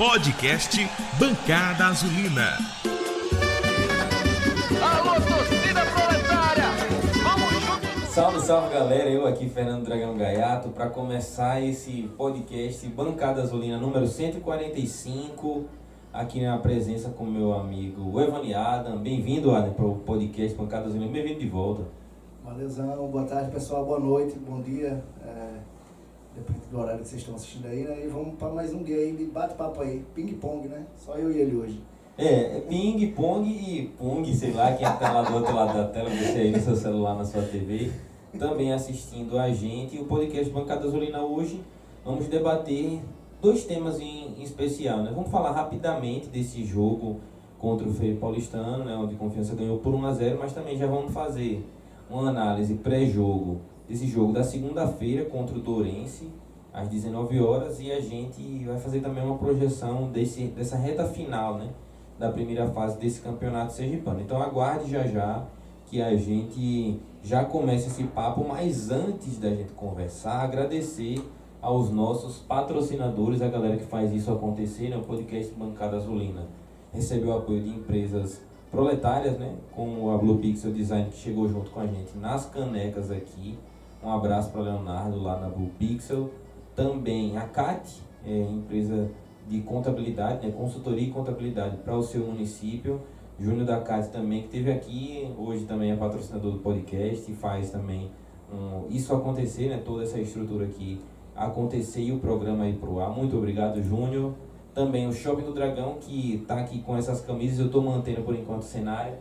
Podcast Bancada Azulina. Alô, torcida proletária! Vamos juntos! Salve, salve galera, eu aqui, Fernando Dragão Gaiato, para começar esse podcast Bancada Azulina número 145, aqui na presença com meu amigo Evani Adam. Bem-vindo, Adam, para o podcast Bancada Azulina, bem-vindo de volta. Valeuzão, boa tarde pessoal, boa noite, bom dia, depende do horário que vocês estão assistindo aí, né? E vamos para mais um dia aí de bate-papo aí, ping-pong, né? Só eu e ele hoje. É ping, pong e pong, sei lá, quem está lá do outro lado da tela, você aí no seu celular, na sua TV, também assistindo a gente. E o podcast Bancada Azulina hoje, vamos debater dois temas em especial, né? Vamos falar rapidamente desse jogo contra o Freio Paulistano, né? Onde a Confiança ganhou por 1-0, mas também já vamos fazer uma análise pré-jogo desse jogo da segunda-feira contra o Dourense, às 19 horas, e a gente vai fazer também uma projeção dessa reta final, né, da primeira fase desse campeonato sergipano. Então aguarde já que a gente já comece esse papo, mas antes da gente conversar, agradecer aos nossos patrocinadores, a galera que faz isso acontecer, né? O podcast Bancada Azulina recebeu o apoio de empresas proletárias, né, como a Blue Pixel Design, que chegou junto com a gente nas canecas aqui. Um abraço para Leonardo lá na Blue Pixel. Também a CAT, empresa de contabilidade, né, consultoria e contabilidade para o seu município. Júnior da CAT também, que esteve aqui, hoje também é patrocinador do podcast e faz também isso acontecer, né, toda essa estrutura aqui acontecer e o programa ir pro ar. Muito obrigado, Júnior. Também o Shopping do Dragão, que está aqui com essas camisas, eu estou mantendo por enquanto o cenário.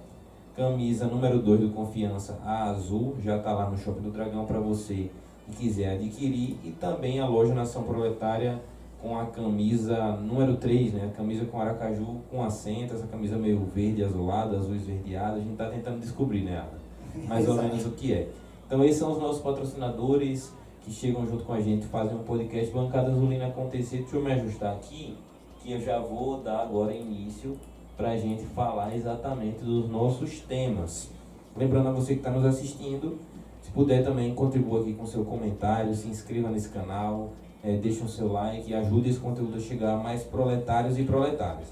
Camisa número 2 do Confiança, a azul, já está lá no Shopping do Dragão para você que quiser adquirir. E também a loja Nação Proletária com a camisa número 3, né? A camisa com Aracaju com acento, essa camisa meio verde azulada, azul esverdeada. A gente está tentando descobrir, né, Ada? Mais ou menos o que é. Então esses são os nossos patrocinadores que chegam junto com a gente, fazem um podcast Bancada Azulina acontecer. Deixa eu me ajustar aqui, que eu já vou dar agora início para a gente falar exatamente dos nossos temas. Lembrando a você que está nos assistindo, se puder também contribua aqui com seu comentário, se inscreva nesse canal, deixe o seu like e ajude esse conteúdo a chegar a mais proletários e proletárias.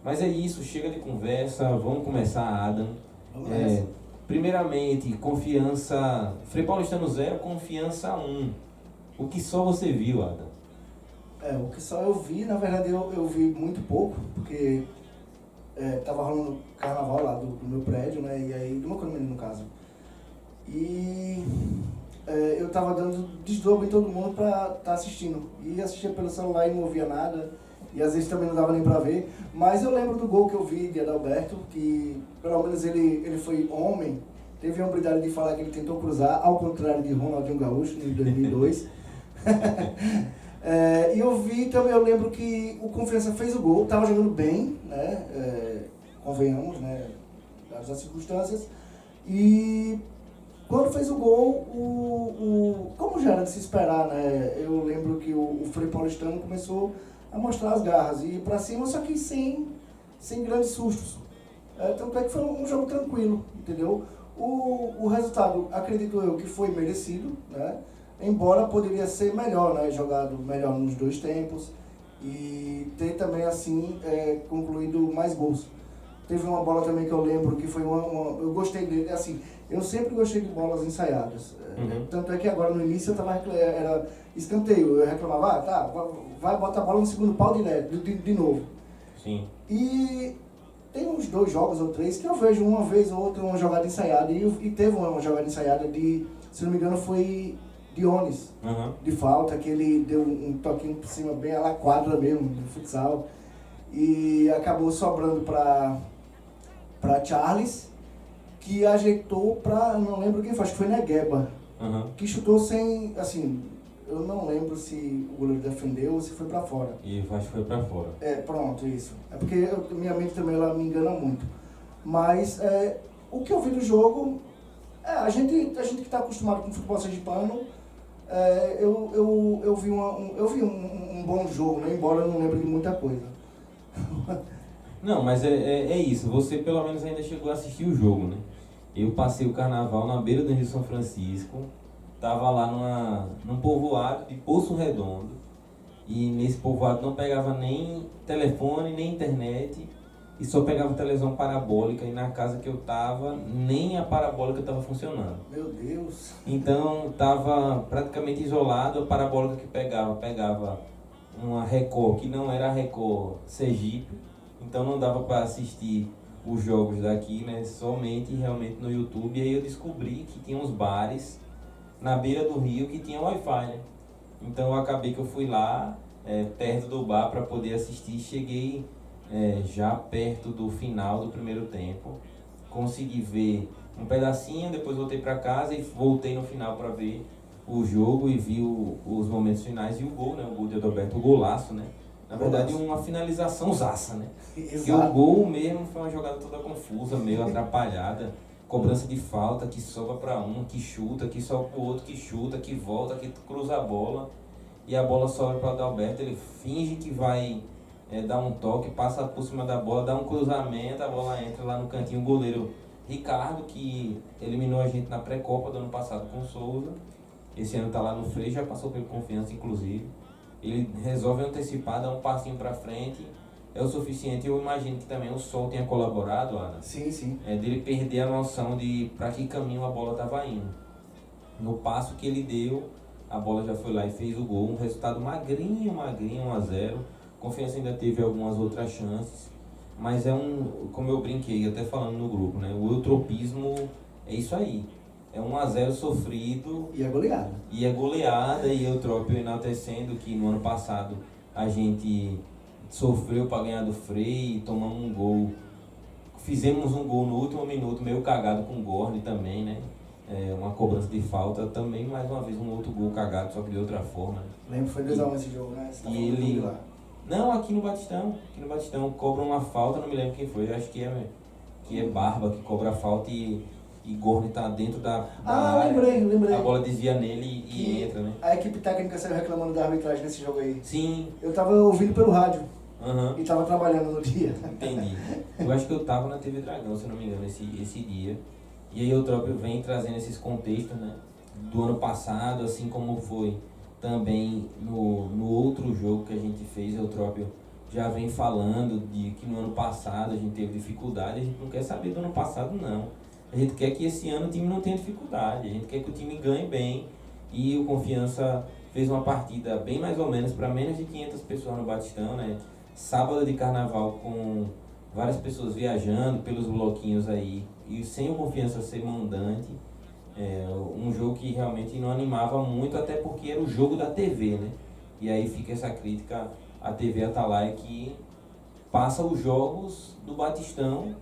Mas é isso, chega de conversa, vamos começar, Adam. Primeiramente, Confiança, Frei Paulistano 0, Confiança 1. O que só você viu, Adam? O que só eu vi, na verdade eu vi muito pouco, porque tava rolando carnaval lá do meu prédio, né, e aí, do meu condomínio no caso. E eu tava dando desdobro em todo mundo pra estar assistindo. E assistia pelo celular e não ouvia nada, e às vezes também não dava nem pra ver. Mas eu lembro do gol que eu vi de Adalberto, que pelo menos ele foi homem, teve a humildade de falar que ele tentou cruzar, ao contrário de Ronaldinho Gaúcho, em 2002. E eu vi também, eu lembro que o Confiança fez o gol, estava jogando bem, né, convenhamos, né, dadas as circunstâncias, e quando fez o gol, como já era de se esperar, né, eu lembro que o Frei Paulistano começou a mostrar as garras e ir para cima, só que sem grandes sustos. Tanto é que foi um jogo tranquilo, entendeu? O resultado, acredito eu, que foi merecido, né? Embora poderia ser melhor, né? Jogado melhor nos dois tempos e ter também, assim, concluído mais gols. Teve uma bola também que eu lembro que foi eu gostei dele, assim, eu sempre gostei de bolas ensaiadas. Tanto é que agora no início era escanteio, eu reclamava, vai botar a bola no segundo pau de novo. Sim. E tem uns 2 jogos ou 3 que eu vejo uma vez ou outra uma jogada ensaiada, e teve uma jogada ensaiada se não me engano foi Dionis, de falta, que ele deu um toquinho por cima, bem a la quadra mesmo, do futsal, e acabou sobrando para Charles, que ajeitou para, não lembro quem foi, acho que foi Negueba, que chutou sem, assim, eu não lembro se o goleiro defendeu ou se foi para fora. E acho que foi para fora. Pronto, isso. É porque minha mente também ela me engana muito. Mas o que eu vi do jogo, a gente que está acostumado com o futebol sergipano, eu vi um bom jogo, né? Embora eu não lembre de muita coisa. Não, mas é isso, você pelo menos ainda chegou a assistir o jogo, né? Eu passei o carnaval na beira do Rio São Francisco, tava lá num povoado de Poço Redondo, E nesse povoado não pegava nem telefone, nem internet, e só pegava televisão parabólica, e na casa que eu tava, nem a parabólica estava funcionando. Meu Deus. Então estava praticamente isolado. A parabólica que pegava uma Record que não era a Record Sergipe, então não dava para assistir os jogos daqui, né, somente realmente no YouTube. E aí eu descobri que tinha uns bares na beira do rio que tinha Wi-Fi, né? Então eu acabei que eu fui lá, perto do bar, para poder assistir. Cheguei já perto do final do primeiro tempo, consegui ver um pedacinho, depois voltei para casa e voltei no final para ver o jogo e vi os momentos finais e o gol, né? O gol de Adalberto, o golaço, né? Na verdade, uma finalização zaça, né? Porque o gol mesmo foi uma jogada toda confusa, meio atrapalhada. Cobrança de falta, que sobra para um, que chuta, que sobra para o outro, que chuta, que volta, que cruza a bola. E a bola sobra para o Adalberto, ele finge que vai dar um toque, passa por cima da bola, dá um cruzamento, a bola entra lá no cantinho. O goleiro Ricardo, que eliminou a gente na pré-copa do ano passado com o Souza, esse ano está lá no Frei, já passou pelo Confiança inclusive. Ele resolve antecipar, dá um passinho para frente, é o suficiente. Eu imagino que também o Sol tenha colaborado, Ana. Sim, sim. Dele perder a noção de para que caminho a bola estava indo. No passo que ele deu, a bola já foi lá e fez o gol. Um resultado magrinho, 1-0. Confiança ainda teve algumas outras chances, mas como eu brinquei até falando no grupo, né? O eutropismo é isso aí. É 1-0 sofrido. E é goleada. E é goleada, e Eutrópio enaltecendo que no ano passado a gente sofreu para ganhar do Frei, tomamos um gol. Fizemos um gol no último minuto, meio cagado com o Gorne também, né? Uma cobrança de falta também, mais uma vez um outro gol cagado, só que de outra forma. Né? Lembro que foi 2-1 esse jogo, né? Você tá E ele... lá. Não, aqui no Batistão cobra uma falta, não me lembro quem foi, acho que é Barba que cobra a falta e Gorne tá dentro da área. Lembrei. A bola desvia nele e entra, né? A equipe técnica saiu reclamando da arbitragem nesse jogo aí. Sim. Eu tava ouvindo pelo rádio. Uhum. E tava trabalhando no dia. Entendi. Eu acho que eu tava na TV Dragão, se não me engano, esse dia. E aí o Eutrópio vem trazendo esses contextos, né? Do ano passado, assim como foi também no outro jogo que a gente fez. O Eutrópio já vem falando de que no ano passado a gente teve dificuldade. A gente não quer saber do ano passado, não. A gente quer que esse ano o time não tenha dificuldade. A gente quer que o time ganhe bem. E o Confiança fez uma partida bem mais ou menos para menos de 500 pessoas no Batistão, né? Sábado de carnaval com várias pessoas viajando pelos bloquinhos aí. E sem o Confiança ser mandante. Um jogo que realmente não animava muito, até porque era o jogo da TV, né? E aí fica essa crítica à TV Atalaia, que passa os jogos do Batistão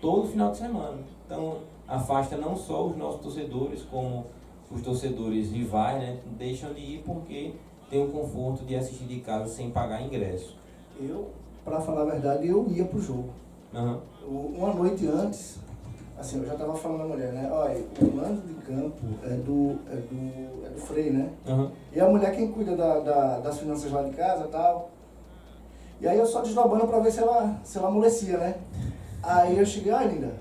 todo final de semana. Então afasta não só os nossos torcedores, como os torcedores rivais, né? Deixam de ir porque tem o conforto de assistir de casa sem pagar ingresso. Pra falar a verdade, eu ia pro jogo. Uhum. Uma noite antes, assim, eu já tava falando à mulher, né? Olha, o mando de campo é do Frei, né? Uhum. E a mulher quem cuida das finanças lá de casa e tal. E aí eu só desdobrando pra ver se ela amolecia, né? Aí eu cheguei, linda,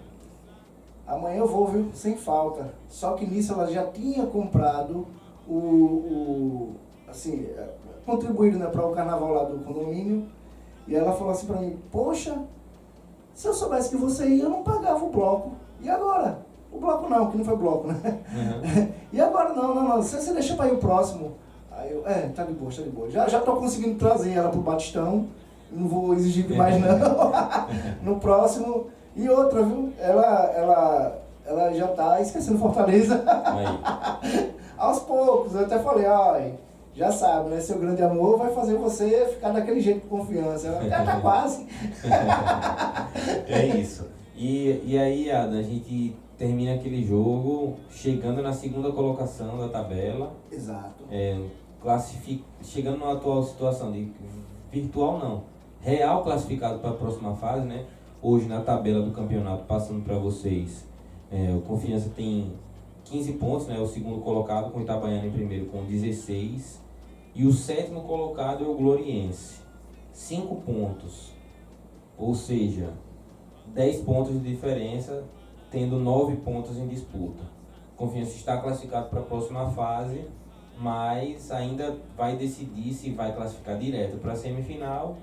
amanhã eu vou, viu? Sem falta. Só que nisso ela já tinha comprado assim, contribuído, né, para o carnaval lá do condomínio. E ela falou assim pra mim, poxa, se eu soubesse que você ia, eu não pagava o bloco. E agora? O bloco não, que não foi bloco, né? Uhum. E agora não, você deixa pra ir o próximo. Aí eu, tá de boa. Já tô conseguindo trazer ela pro Batistão, não vou exigir mais não. No próximo. E outra, viu? Ela já tá esquecendo Fortaleza. Aos poucos, eu até falei, já sabe, né? Seu grande amor vai fazer você ficar daquele jeito com confiança. Ela já tá quase. É isso. E aí, Ada, a gente termina aquele jogo chegando na segunda colocação da tabela. Exato. Chegando na atual situação de virtual não, real classificado para a próxima fase, né? Hoje na tabela do campeonato, passando para vocês, o Confiança tem 15 pontos, né? O segundo colocado, com o Itabaiana em primeiro com 16. E o sétimo colocado é o Gloriense, 5 pontos. Ou seja, 10 pontos de diferença, tendo 9 pontos em disputa. Confiança está classificado para a próxima fase, mas ainda vai decidir se vai classificar direto para a semifinal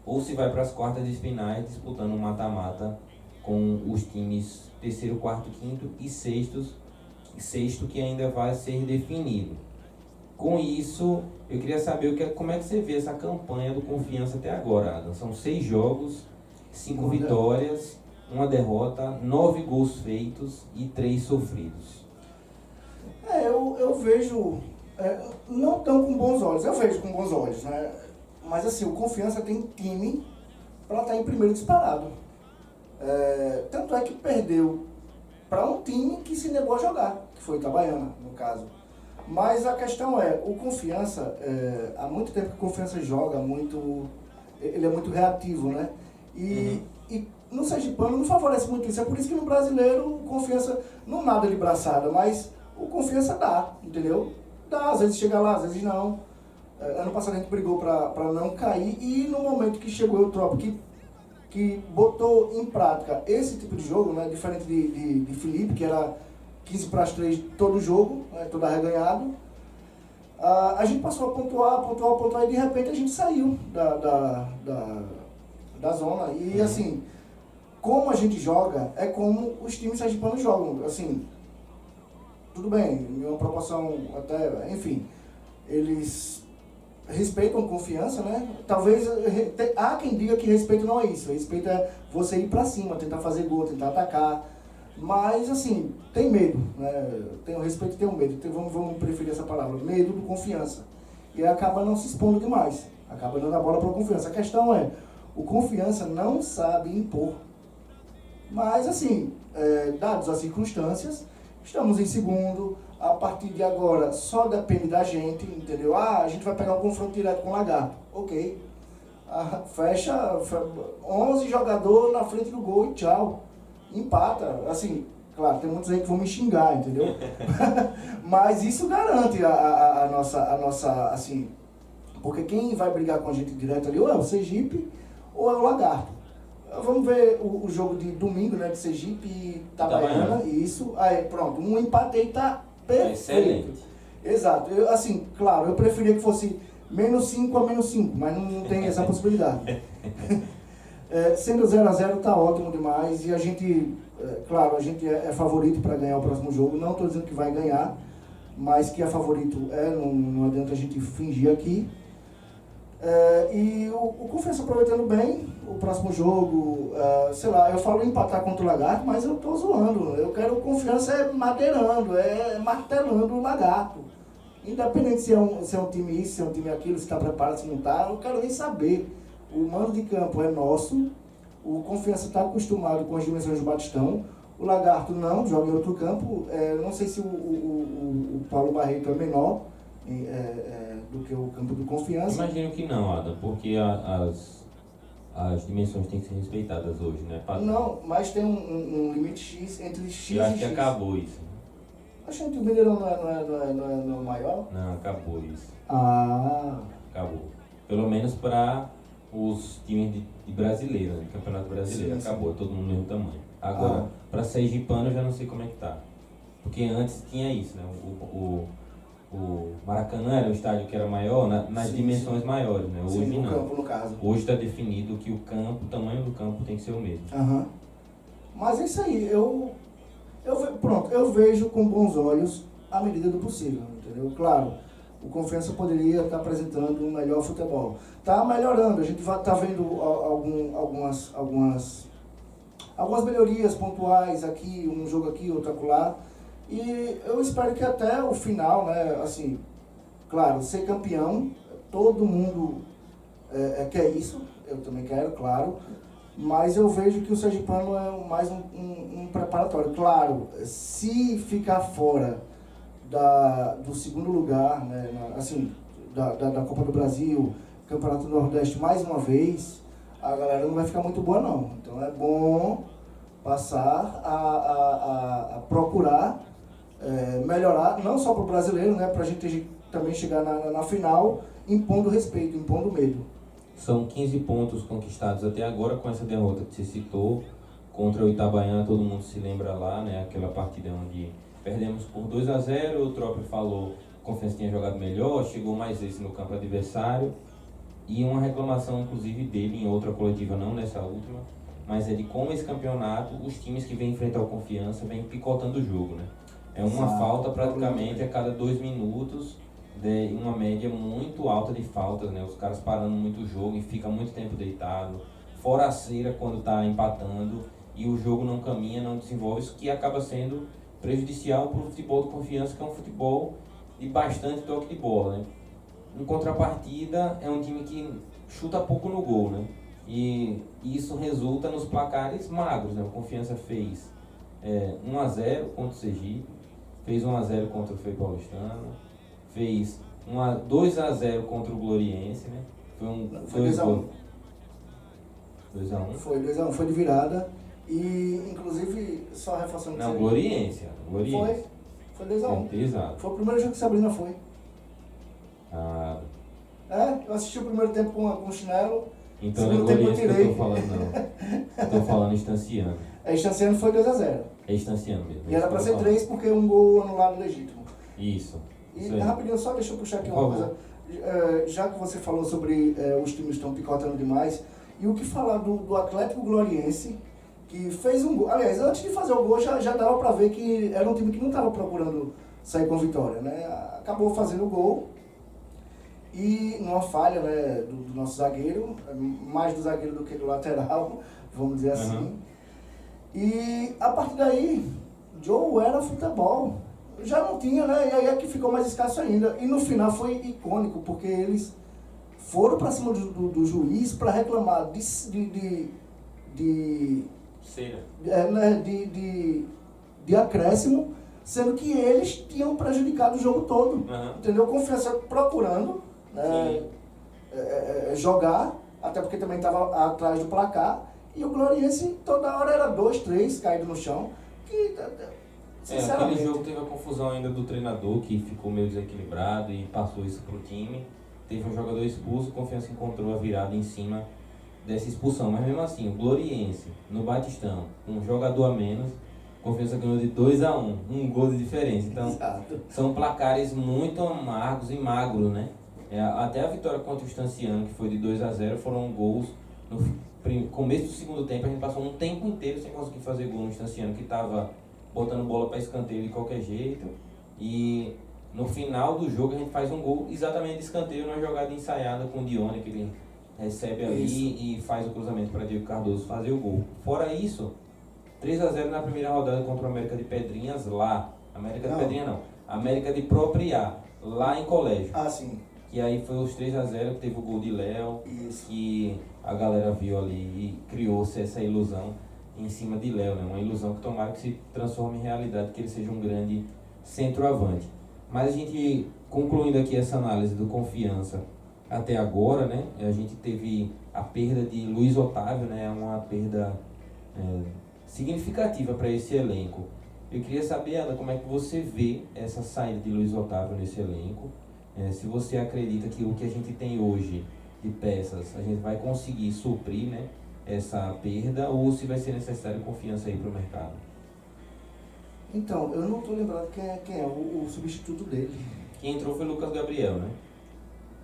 ou se vai para as quartas de finais disputando um mata-mata com os times terceiro, quarto, quinto e sexto que ainda vai ser definido. Com isso, eu queria saber como é que você vê essa campanha do Confiança até agora, Adam. São 6 jogos, 5 vitórias, 1 derrota, 9 gols feitos e 3 sofridos. Eu vejo, não tão com bons olhos, eu vejo com bons olhos, né? Mas assim, o Confiança tem time para estar em primeiro disparado. Tanto é que perdeu para um time que se negou a jogar, que foi o Itabaiana, no caso. Mas a questão é, o Confiança, há muito tempo que o Confiança joga muito, ele é muito reativo, né? E no Sergipano não favorece muito isso, é por isso que no Brasileiro o Confiança não nada de braçada, mas o Confiança dá, entendeu? Dá, às vezes chega lá, às vezes não. Ano passado a gente brigou para não cair e no momento que chegou o Eutrópio, que botou em prática esse tipo de jogo, né, diferente de Felipe, que era 15-3 todo jogo, né, todo arreganhado, a gente passou a pontuar e de repente a gente saiu da zona. E assim, como a gente joga, é como os times sergipanos jogam, assim, tudo bem, em uma proporção até, enfim, eles respeitam Confiança, né? Talvez há quem diga que respeito não é isso. Respeito é você ir pra cima, tentar fazer gol, tentar atacar. Mas, assim, tem medo, né? Tem o respeito e tem o medo. Então, vamos preferir essa palavra, medo do Confiança. E acaba não se expondo demais. Acaba dando a bola para o Confiança. A questão é, o Confiança não sabe impor. Mas, assim, dadas as circunstâncias, estamos em segundo. A partir de agora, só depende da gente, entendeu? A gente vai pegar um confronto direto com o Lagarto. Ok. Fecha 11 jogadores na frente do gol e tchau. Empata. Assim, claro, tem muitos aí que vão me xingar, entendeu? Mas isso garante a nossa, assim... Porque quem vai brigar com a gente direto ali ou é o Sergipe ou é o Lagarto. Vamos ver o jogo de domingo, né? De Sergipe e Itabaiana. Isso. Aí, pronto. Um empate aí tá... perfeito. Excelente. Exato. Assim, claro, eu preferia que fosse -5 a -5, mas não tem essa possibilidade. Sendo 0-0 tá ótimo demais e a gente, claro, a gente é favorito para ganhar o próximo jogo. Não estou dizendo que vai ganhar, mas que é favorito não adianta a gente fingir aqui. E o Confiança aproveitando bem o próximo jogo, sei lá, eu falo empatar contra o Lagarto, mas eu tô zoando. Eu quero o Confiança madeirando, martelando o Lagarto. Independente se é um time isso, se é um time aquilo, se está preparado, se não está, eu não quero nem saber. O mando de campo é nosso, o Confiança está acostumado com as dimensões do Batistão, o Lagarto não, joga em outro campo. Não sei se o Paulo Barreto é menor do que o campo do Confiança. Imagino que não, Adam, porque as dimensões têm que ser respeitadas hoje, né? Não, mas tem um limite X entre X Eu acho e que X. acabou isso. Achando que o Mineirão não é maior? Não, acabou isso. Acabou. Pelo menos para os times de brasileiro, né? Campeonato Brasileiro. Sim, acabou, todo mundo no mesmo tamanho. Agora, para Sergipano eu já não sei como é que tá. Porque antes tinha isso, né? O Maracanã era um estádio que era maior nas dimensões maiores, né? Hoje no não. campo, no caso. Hoje está definido que o tamanho do campo tem que ser o mesmo. Mas é isso aí, eu vejo com bons olhos à medida do possível, entendeu? Claro, o Confiança poderia estar apresentando um melhor futebol. Está melhorando, a gente está vendo algumas melhorias pontuais aqui, um jogo aqui, outro acolá. E eu espero que até o final, né, assim, claro, ser campeão, todo mundo quer isso, eu também quero, claro, mas eu vejo que o Sergipano é mais um preparatório. Claro, se ficar fora do segundo lugar, né, assim, da Copa do Brasil, Campeonato do Nordeste mais uma vez, a galera não vai ficar muito boa não. Então é bom passar a procurar melhorar, não só para o brasileiro, né, para a gente também chegar na final impondo respeito, impondo medo. São 15 pontos conquistados até agora com essa derrota que você citou contra o Itabaiana, todo mundo se lembra lá, né, aquela partida onde perdemos por 2-0, o Trópio falou Confiança tinha jogado melhor, chegou mais vezes no campo adversário. E uma reclamação, inclusive, dele em outra coletiva, não nessa última, mas é de como esse campeonato, os times que vêm enfrentar o Confiança vêm picotando o jogo, né? É uma falta praticamente a cada 2 minutos, de uma média muito alta de faltas, né? Os caras parando muito o jogo e fica muito tempo deitado, fora a cera quando está empatando, e o jogo não caminha, não desenvolve, isso que acaba sendo prejudicial para o futebol do Confiança, que é um futebol de bastante toque de bola, né? Em contrapartida, é um time que chuta pouco no gol, né? E isso resulta nos placares magros, né? O Confiança fez 1-0 contra o Sergipe, fez 1-0 contra o Frei Paulistano, fez 2-0 contra o Gloriense, né? Foi 2-1. 2-1? Foi 2-1, foi de virada. E, inclusive, só reforçando... Não, Gloriense. Foi 2-1. Exato. Foi o primeiro jogo que Sabrina foi. Ah, Eu assisti o primeiro tempo com o chinelo. então não é Gloriense que eu tô falando, não. Eu tô falando Estanciano. Estanciano foi 2-0. É Estanciano mesmo. E era pra ser 3 porque um gol anulado legítimo. Isso. E rapidinho, só deixa eu puxar aqui uma coisa. Já que você falou sobre os times estão picotando demais, e o que falar do Atlético Gloriense, que fez um gol. Aliás, antes de fazer o gol, já dava pra ver que era um time que não estava procurando sair com vitória, né? Acabou fazendo o gol. E numa falha, né, do nosso zagueiro, mais do zagueiro do que do lateral, vamos dizer assim. Uhum. E a partir daí, Joe era futebol. Já não tinha, né? E aí é que ficou mais escasso ainda. E no final foi icônico, porque eles foram para cima do juiz para reclamar de acréscimo, sendo que eles tinham prejudicado o jogo todo. Uhum. Entendeu? Confiança procurando jogar, até porque também estava atrás do placar. E o Gloriense toda hora era 2, 3 caídos no chão. Que, sinceramente... Aquele jogo teve a confusão ainda do treinador, que ficou meio desequilibrado e passou isso pro time. Teve um jogador expulso, Confiança encontrou a virada em cima dessa expulsão. Mas mesmo assim, o Gloriense, no Batistão, um jogador a menos, Confiança ganhou de 2-1, um gol de diferença. Então, são placares muito amargos e magros, né? Até a vitória contra o Estanciano, que foi de 2-0, foram gols no começo do segundo tempo. A gente passou um tempo inteiro sem conseguir fazer gol no Estanciano, que estava botando bola para escanteio de qualquer jeito. E no final do jogo a gente faz um gol exatamente de escanteio, numa jogada ensaiada com o Dione, que ele recebe ali e faz o cruzamento para Diego Cardoso fazer o gol. Fora isso, 3-0 na primeira rodada contra o América de Pedrinhas lá. América de Propriá, lá em Colégio. Ah, sim. E aí foi os 3-0 que teve o gol de Léo, que a galera viu ali e criou-se essa ilusão em cima de Léo, né? Uma ilusão que tomara que se transforme em realidade, que ele seja um grande centroavante. Mas a gente, concluindo aqui essa análise do Confiança até agora, né? A gente teve a perda de Luiz Otávio, né? Uma perda significativa para esse elenco. Eu queria saber, Ana, como é que você vê essa saída de Luiz Otávio nesse elenco? Se você acredita que o que a gente tem hoje de peças, a gente vai conseguir suprir, né, essa perda, ou se vai ser necessário Confiança aí para o mercado? Então, eu não estou lembrado quem é o substituto dele. Quem entrou foi Lucas Gabriel, né?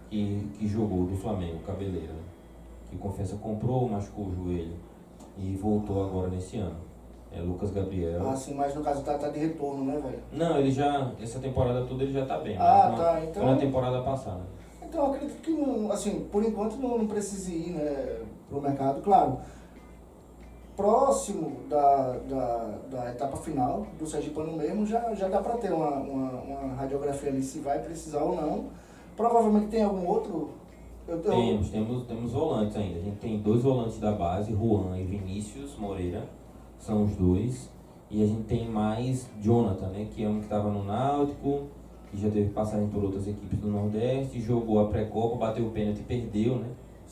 Que jogou do Flamengo, Cabeleira, né? Que Confiança comprou, machucou o joelho e voltou agora nesse ano. Lucas Gabriel. Ah, sim, mas no caso tá de retorno, né, velho? Não, ele já, essa temporada toda ele já tá bem. Então... Foi na temporada passada. Então, eu acredito que, não, assim, por enquanto não precise ir, né, pro mercado. Claro, próximo da etapa final do Sergipano mesmo, já dá para ter uma radiografia ali se vai precisar ou não. Provavelmente tem algum outro... Temos volantes ainda. A gente tem 2 volantes da base, Juan e Vinícius Moreira, são os 2. E a gente tem mais Jonathan, né, que é um que estava no Náutico, que já teve passagem por outras equipes do Nordeste, jogou a pré-copa, bateu o pênalti e perdeu, né?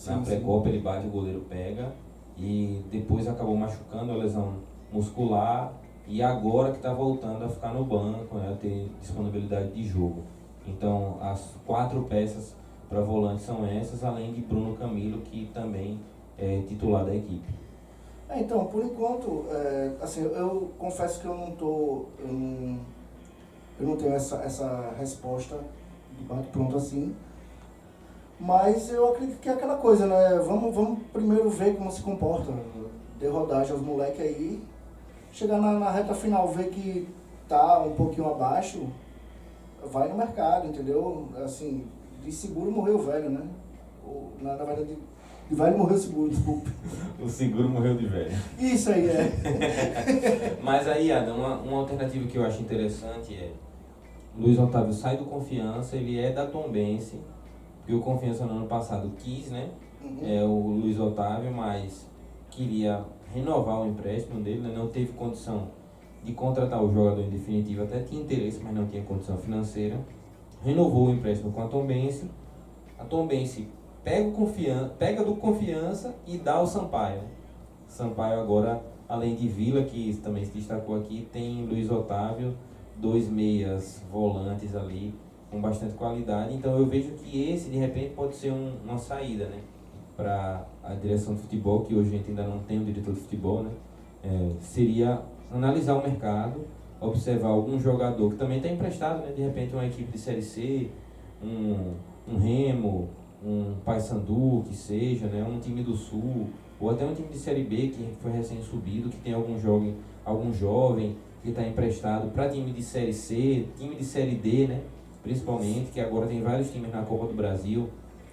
Na pré-copa ele bate, o goleiro pega, e depois acabou machucando a lesão muscular, e agora que está voltando a ficar no banco, né, a ter disponibilidade de jogo. Então as 4 peças para volante são essas, além de Bruno Camilo, que também é titular da equipe. Então, por enquanto, assim, eu confesso que eu Eu não tenho essa resposta de bate-pronto assim. Mas eu acredito que é aquela coisa, né? Vamos primeiro ver como se comporta. Dê rodagem aos moleques aí. Chegar na reta final, ver que tá um pouquinho abaixo, vai no mercado, entendeu? Assim, de seguro morreu o velho, né? Na verdade, de velho morreu o seguro, desculpa. O seguro morreu de velho. Isso aí, é. Mas aí, Adam, uma alternativa que eu acho interessante é Luiz Otávio sai do Confiança, ele é da Tombense, porque o Confiança no ano passado quis, né? O Luiz Otávio, mas queria renovar o empréstimo dele, né? Não teve condição de contratar o jogador em definitivo, até tinha interesse, mas não tinha condição financeira. Renovou o empréstimo com a Tombense. A Tombense pega do Confiança e dá ao Sampaio. Sampaio agora, além de Vila, que também se destacou aqui, tem Luiz Otávio, 2 meias volantes ali, com bastante qualidade. Então eu vejo que esse, de repente, pode ser uma saída, né, para a direção de futebol, que hoje a gente ainda não tem um diretor de futebol, né? Seria analisar o mercado, observar algum jogador que também está emprestado, né? De repente uma equipe de Série C, um Remo, um Paysandu, que seja, né? Um time do Sul, ou até um time de Série B que foi recém-subido, que tem algum jovem que está emprestado para time de Série C, time de Série D, né? Principalmente, que agora tem vários times na Copa do Brasil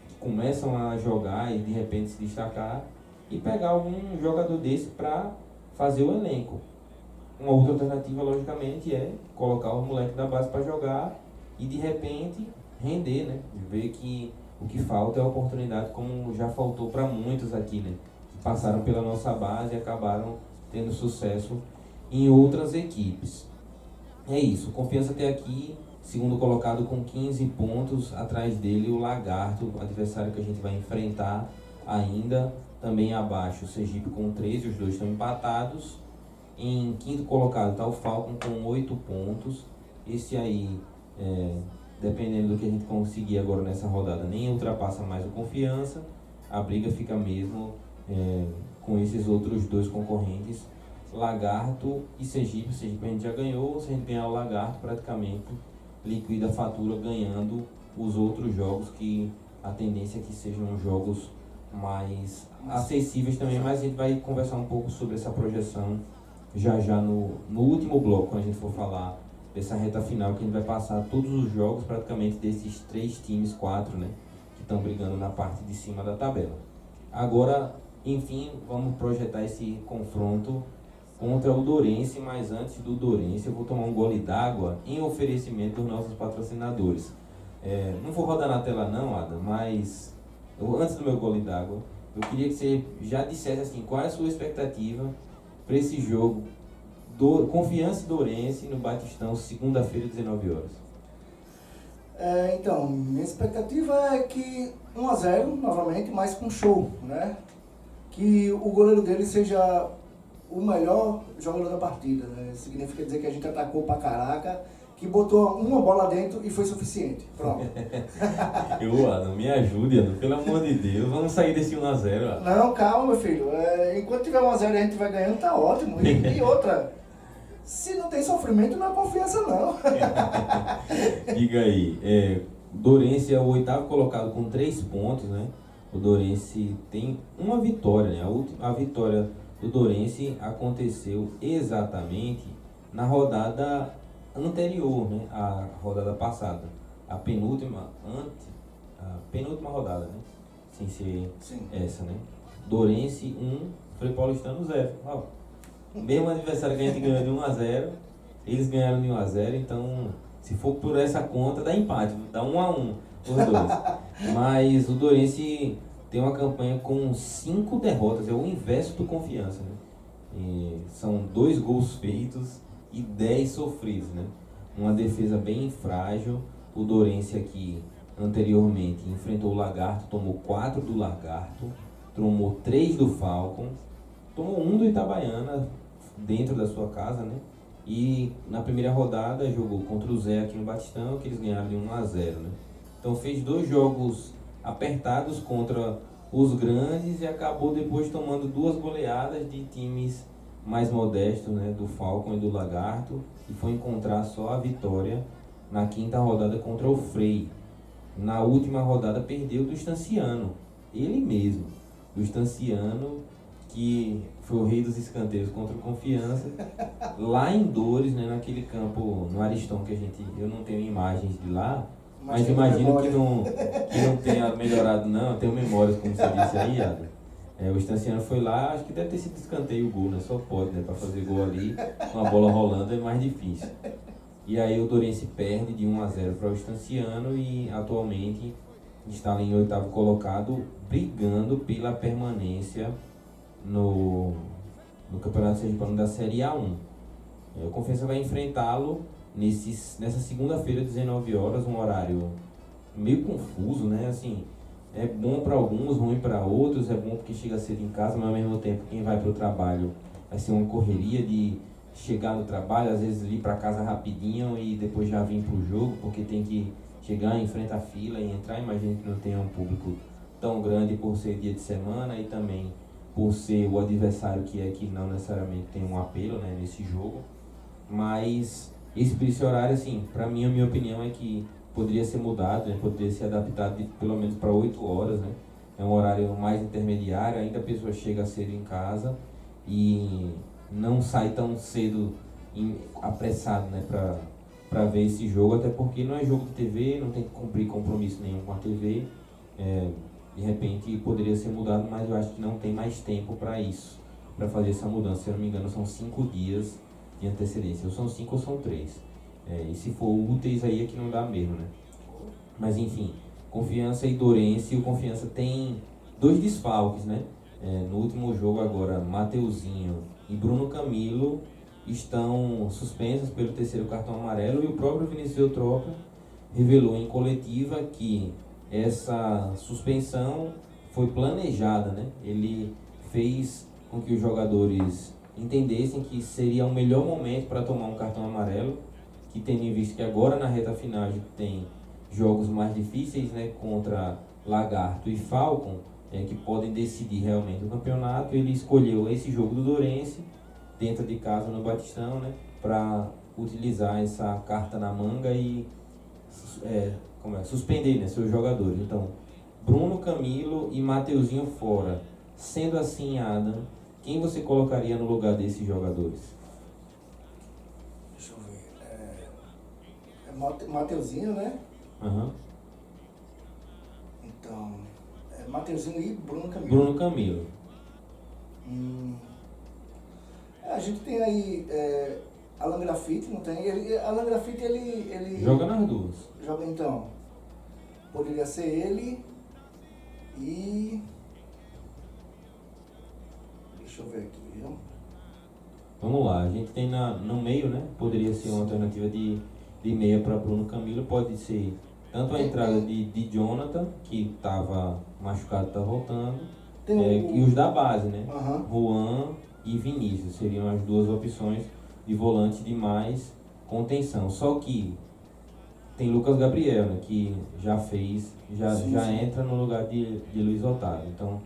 que começam a jogar e de repente se destacar, e pegar algum jogador desse para fazer o elenco. Uma outra alternativa, logicamente, é colocar o moleque da base para jogar e de repente render, né? Ver que o que falta é a oportunidade, como já faltou para muitos aqui, né? Que passaram pela nossa base e acabaram tendo sucesso em outras equipes. É isso, Confiança até aqui, segundo colocado com 15 pontos, atrás dele o Lagarto, o adversário que a gente vai enfrentar ainda, também abaixo o Sergipe com 13, os dois estão empatados. Em quinto colocado está o Falcon com 8 pontos, esse aí, dependendo do que a gente conseguir agora nessa rodada, nem ultrapassa mais o Confiança, a briga fica mesmo com esses outros dois concorrentes, Lagarto e Sergipe. O Sergipe a gente já ganhou, se a gente ganhar o Lagarto, praticamente liquida a fatura ganhando os outros jogos, que a tendência é que sejam jogos mais acessíveis também, mas a gente vai conversar um pouco sobre essa projeção já no último bloco, quando a gente for falar dessa reta final, que a gente vai passar todos os jogos praticamente desses 3 times, 4, né, que estão brigando na parte de cima da tabela. Agora, enfim, vamos projetar esse confronto contra o Dourense, mas antes do Dourense eu vou tomar um gole d'água em oferecimento dos nossos patrocinadores. Não vou rodar na tela não, Adam, mas antes do meu gole d'água, eu queria que você já dissesse assim, qual é a sua expectativa para esse jogo Confiança e Dourense no Batistão, segunda-feira, 19 horas. Então, minha expectativa é que 1-0 novamente, mas com show, né? Que o goleiro dele seja o melhor jogador da partida, né? Significa dizer que a gente atacou pra caraca, que botou uma bola dentro e foi suficiente. Pronto. Adam, me ajude, Adam, pelo amor de Deus, vamos sair desse 1-0, Adam. Não, calma, meu filho. Enquanto tiver 1-0 e a gente vai ganhando, tá ótimo. E outra, se não tem sofrimento, não é Confiança, não. Diga aí, Dourense é o 8º colocado com 3 pontos, né? O Dourense tem uma vitória, né? A vitória do Dourense aconteceu exatamente na rodada anterior, né? A rodada passada, a penúltima rodada, né? Sem ser essa, né? Dourense 1, Frei Paulistano 0. Ó, mesmo adversário que a gente ganhou de 1-0, eles ganharam de 1-0, então se for por essa conta dá empate, dá 1-1 os dois. Mas o Dourense tem uma campanha com 5 derrotas, é o inverso do Confiança, né? São 2 gols feitos e 10 sofridos, né? Uma defesa bem frágil. O Dourense aqui anteriormente enfrentou o Lagarto, tomou 4 do Lagarto, tomou 3 do Falcon, tomou 1 do Itabaiana dentro da sua casa, né? E na primeira rodada jogou contra o Zé aqui no Batistão, que eles ganharam de 1-0, né? Então fez 2 jogos apertados contra os grandes e acabou depois tomando 2 goleadas de times mais modestos, né, do Falcon e do Lagarto, e foi encontrar só a vitória na 5ª rodada contra o Frei. Na última rodada perdeu do Estanciano, ele mesmo, do Estanciano, que foi o rei dos escanteios contra o Confiança, lá em Dores, né, naquele campo, no Aristão, eu não tenho imagens de lá, mas imagino que não tenha melhorado não, eu tenho memórias, como você disse aí, Adam. O Estanciano foi lá, acho que deve ter sido escanteio o gol, né? Só pode, né? Para fazer gol ali, com a bola rolando é mais difícil. E aí o Dourense perde de 1-0 para o Estanciano e atualmente está ali em 8º colocado, brigando pela permanência no Campeonato Sergipano da Série A1. O Confiança vai enfrentá-lo nessa segunda-feira, 19 horas, um horário meio confuso, né? Assim, é bom para alguns, ruim para outros. É bom porque chega cedo em casa, mas ao mesmo tempo quem vai para o trabalho vai ser uma correria de chegar no trabalho, às vezes ir para casa rapidinho e depois já vir para o jogo, porque tem que chegar, enfrentar a fila e entrar. Imagina que não tenha um público tão grande por ser dia de semana e também por ser o adversário que não necessariamente tem um apelo, né, nesse jogo. Mas esse horário, assim, para mim, a minha opinião é que poderia ser mudado, né? Poderia ser adaptado pelo menos para 8 horas, né? É um horário mais intermediário, ainda a pessoa chega cedo em casa e não sai tão cedo apressado, né, para ver esse jogo, até porque não é jogo de TV, não tem que cumprir compromisso nenhum com a TV. De repente poderia ser mudado, mas eu acho que não tem mais tempo para isso, para fazer essa mudança. Se eu não me engano, são 5 dias de antecedência, ou são 5 ou são 3. E se for úteis aí é que não dá mesmo, né? Mas enfim, Confiança e Dourense. O Confiança tem 2 desfalques, né? No último jogo agora, Mateuzinho e Bruno Camilo estão suspensos pelo 3º cartão amarelo, e o próprio Vinícius Eutrópio revelou em coletiva que essa suspensão foi planejada, né? Ele fez com que os jogadores entendessem que seria o melhor momento para tomar um cartão amarelo, que tendo em vista que agora na reta final a gente tem jogos mais difíceis, né, contra Lagarto e Falcon, que podem decidir realmente o campeonato. Ele escolheu esse jogo do Dourense, dentro de casa no Batistão, né, para utilizar essa carta na manga e suspender, né, seus jogadores. Então, Bruno Camilo e Mateuzinho fora. Sendo assim, Adam, quem você colocaria no lugar desses jogadores? Deixa eu ver. Mateuzinho, né? Uhum. Então, Mateuzinho e Bruno Camilo. Bruno Camilo. A gente tem aí Alan Grafite, não tem? Alan Grafite, ele joga nas duas. Joga, então. Poderia ser ele e... Deixa eu ver aqui, viu? Vamos lá, a gente tem no meio, né? Poderia ser uma alternativa de meia para Bruno Camilo. Pode ser tanto a entrada de Jonathan, que estava machucado, está voltando, e os da base, né? Juan e Vinícius seriam as 2 opções de volante de mais contenção. Só que tem Lucas Gabriel, né, que já entra no lugar de Luiz Otávio. Então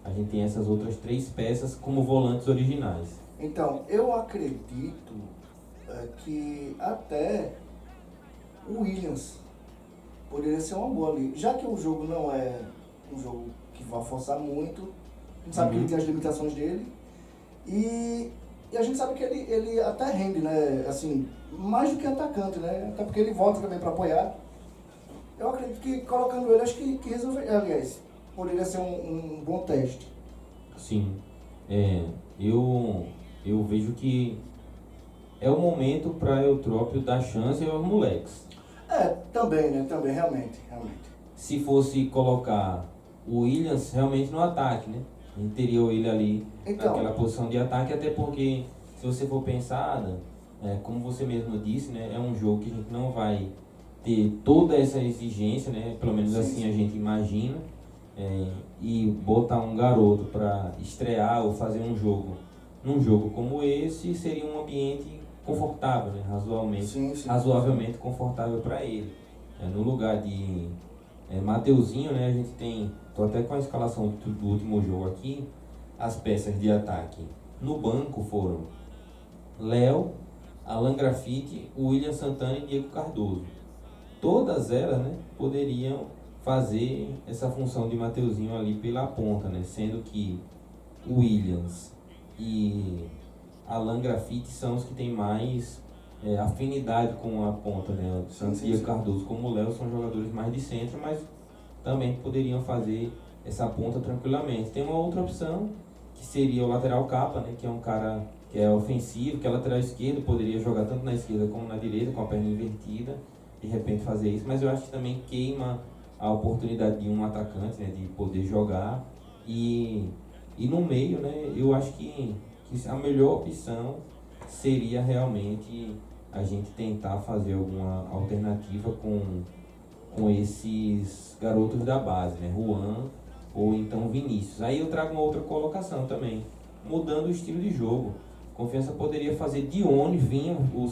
a gente tem essas outras 3 peças como volantes originais. Então, eu acredito que até o Williams poderia ser uma boa ali. Já que o jogo não é um jogo que vai forçar muito, a gente sabe que ele tem as limitações dele. E a gente sabe que ele até rende, né? Assim, mais do que atacante, né? Até porque ele volta também para apoiar. Eu acredito que colocando ele, acho que resolveria. Aliás, poderia ser um bom teste. Sim. Eu vejo que é o momento para Eutrópio dar chance aos moleques. Também, né? Também, realmente. Se fosse colocar o Williams realmente no ataque, né? A gente teria ele ali naquela posição de ataque, até porque, se você for pensar, como você mesmo disse, né? É um jogo que a gente não vai ter toda essa exigência, né? Pelo menos assim a gente imagina. E botar um garoto para estrear ou fazer um jogo num jogo como esse seria um ambiente confortável, né? Razoavelmente confortável para ele. No lugar de Mateuzinho, né? A gente tem, tô até com a escalação do último jogo aqui, as peças de ataque: No banco foram Léo, Alan Graffiti, William Santana e Diego Cardoso. Todas elas, né, poderiam fazer essa função de Mateuzinho ali pela ponta, né, sendo que Williams e Alan Graffiti são os que têm mais afinidade com a ponta, né? Tanto Diego Cardoso como o Léo são jogadores mais de centro, mas também poderiam fazer essa ponta tranquilamente. Tem uma outra opção, que seria o lateral capa, né? Que é um cara que é ofensivo, que é lateral esquerdo, poderia jogar tanto na esquerda como na direita, com a perna invertida, de repente fazer isso, mas eu acho que também queima a oportunidade de um atacante, né? De poder jogar, e no meio, né? Eu acho que a melhor opção seria realmente a gente tentar fazer alguma alternativa com esses garotos da base, né? Juan ou então Vinícius. Aí eu trago uma outra colocação também, mudando o estilo de jogo. Confiança poderia fazer Dione, vinha o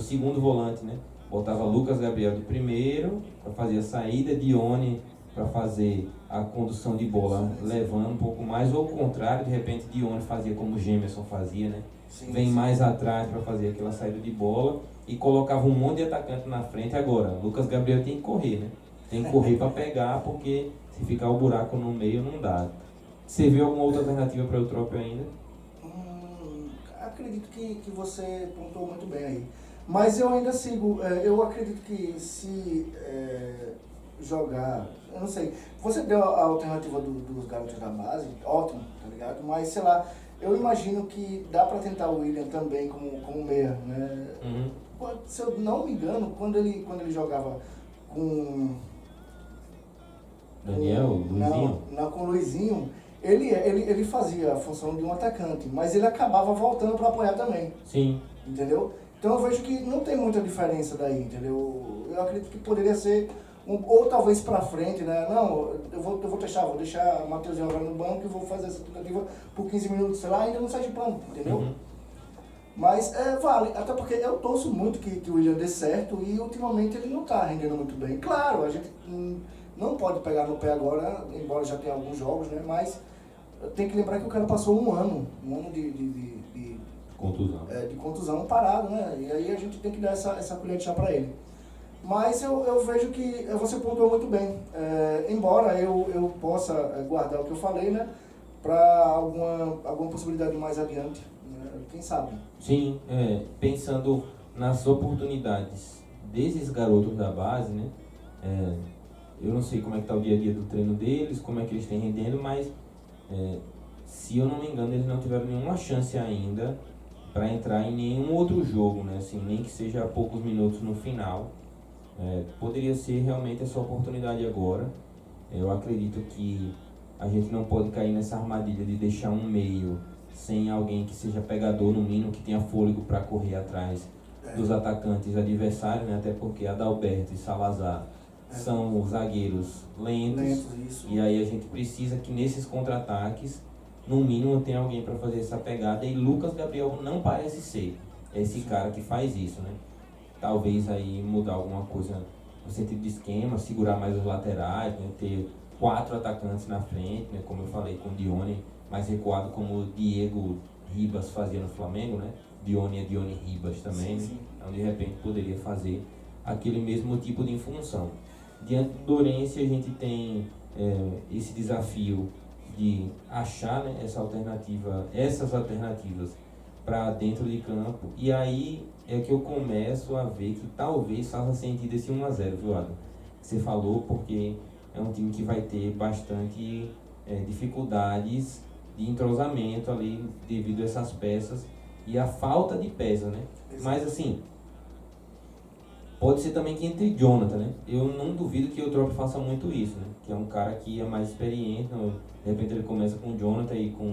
segundo volante, né? Botava Lucas Gabriel de primeiro para fazer a saída, Dione para fazer a condução de bola, levando um pouco mais, ou ao contrário, de repente Dione fazia como o Gemerson fazia, né? Vem mais atrás para fazer aquela saída de bola e colocava um monte de atacante na frente. Agora, Lucas Gabriel tem que correr, né? Tem que correr para pegar, porque se ficar o buraco no meio não dá. Você viu alguma outra alternativa para o Eutrópio ainda? Acredito que você pontuou muito bem aí. Mas eu ainda sigo, eu acredito que se jogar, eu não sei, você deu a alternativa dos garotos da base, ótimo, tá ligado? Mas, sei lá, eu imagino que dá pra tentar o William também como meia, né? Uhum. Se eu não me engano, quando ele jogava com... Daniel, Luizinho? Não, com o Luizinho, ele fazia a função de um atacante, mas ele acabava voltando para apoiar também. Sim. Entendeu? Então eu vejo que não tem muita diferença daí, entendeu? Eu acredito que poderia ser, ou talvez para frente, né? Não, vou deixar o Mateuzinho agora no banco e vou fazer essa tentativa por 15 minutos, sei lá, ainda não sai de plano, entendeu? Uhum. Mas vale, até porque eu torço muito que o William dê certo e ultimamente ele não está rendendo muito bem. Claro, a gente não pode pegar no pé agora, embora já tenha alguns jogos, né? Mas tem que lembrar que o cara passou um ano de contusão parado, né? E aí a gente tem que dar essa colher de chá para ele. Mas eu vejo que você pontuou muito bem. Embora eu possa guardar o que eu falei, né? Para alguma possibilidade mais adiante, né? Quem sabe? Sim, pensando nas oportunidades desses garotos da base, né? Eu não sei como é que está o dia a dia do treino deles, como é que eles têm rendendo, mas se eu não me engano eles não tiveram nenhuma chance ainda para entrar em nenhum outro jogo, né? Assim, nem que seja poucos minutos no final. Poderia ser realmente essa oportunidade agora. Eu acredito que a gente não pode cair nessa armadilha de deixar um meio sem alguém que seja pegador, no mínimo, que tenha fôlego para correr atrás dos atacantes adversários, né? Até porque Adalberto e Salazar são os zagueiros lentos, isso. E aí a gente precisa que nesses contra-ataques, no mínimo, tenha alguém para fazer essa pegada, e Lucas Gabriel não parece ser esse cara que faz isso, né? Talvez aí mudar alguma coisa no sentido de esquema, segurar mais os laterais, né? Ter 4 atacantes na frente, né? Como eu falei, com o Dione mais recuado, como o Diego Ribas fazia no Flamengo, né? Dione é Dione Ribas também, sim. Né? Então de repente poderia fazer aquele mesmo tipo de função. Diante do Dourense a gente tem esse desafio de achar, né, essas alternativas para dentro de campo, e aí é que eu começo a ver que talvez faça sentido esse 1-0, viu, Adam? Você falou, porque é um time que vai ter bastante dificuldades de entrosamento ali devido a essas peças e a falta de peça, né? Mas assim, pode ser também que entre Jonathan, né? Eu não duvido que o Eutrópio faça muito isso, né? Que é um cara que é mais experiente, de repente ele começa com o Jonathan e com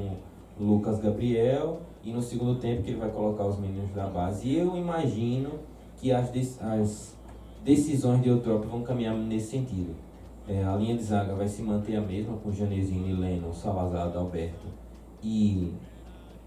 o Lucas Gabriel, e no segundo tempo que ele vai colocar os meninos da base. E eu imagino que as decisões de Eutrópio vão caminhar nesse sentido. A linha de zaga vai se manter a mesma, com Janezinho e Lennon, Salazar, Adalberto e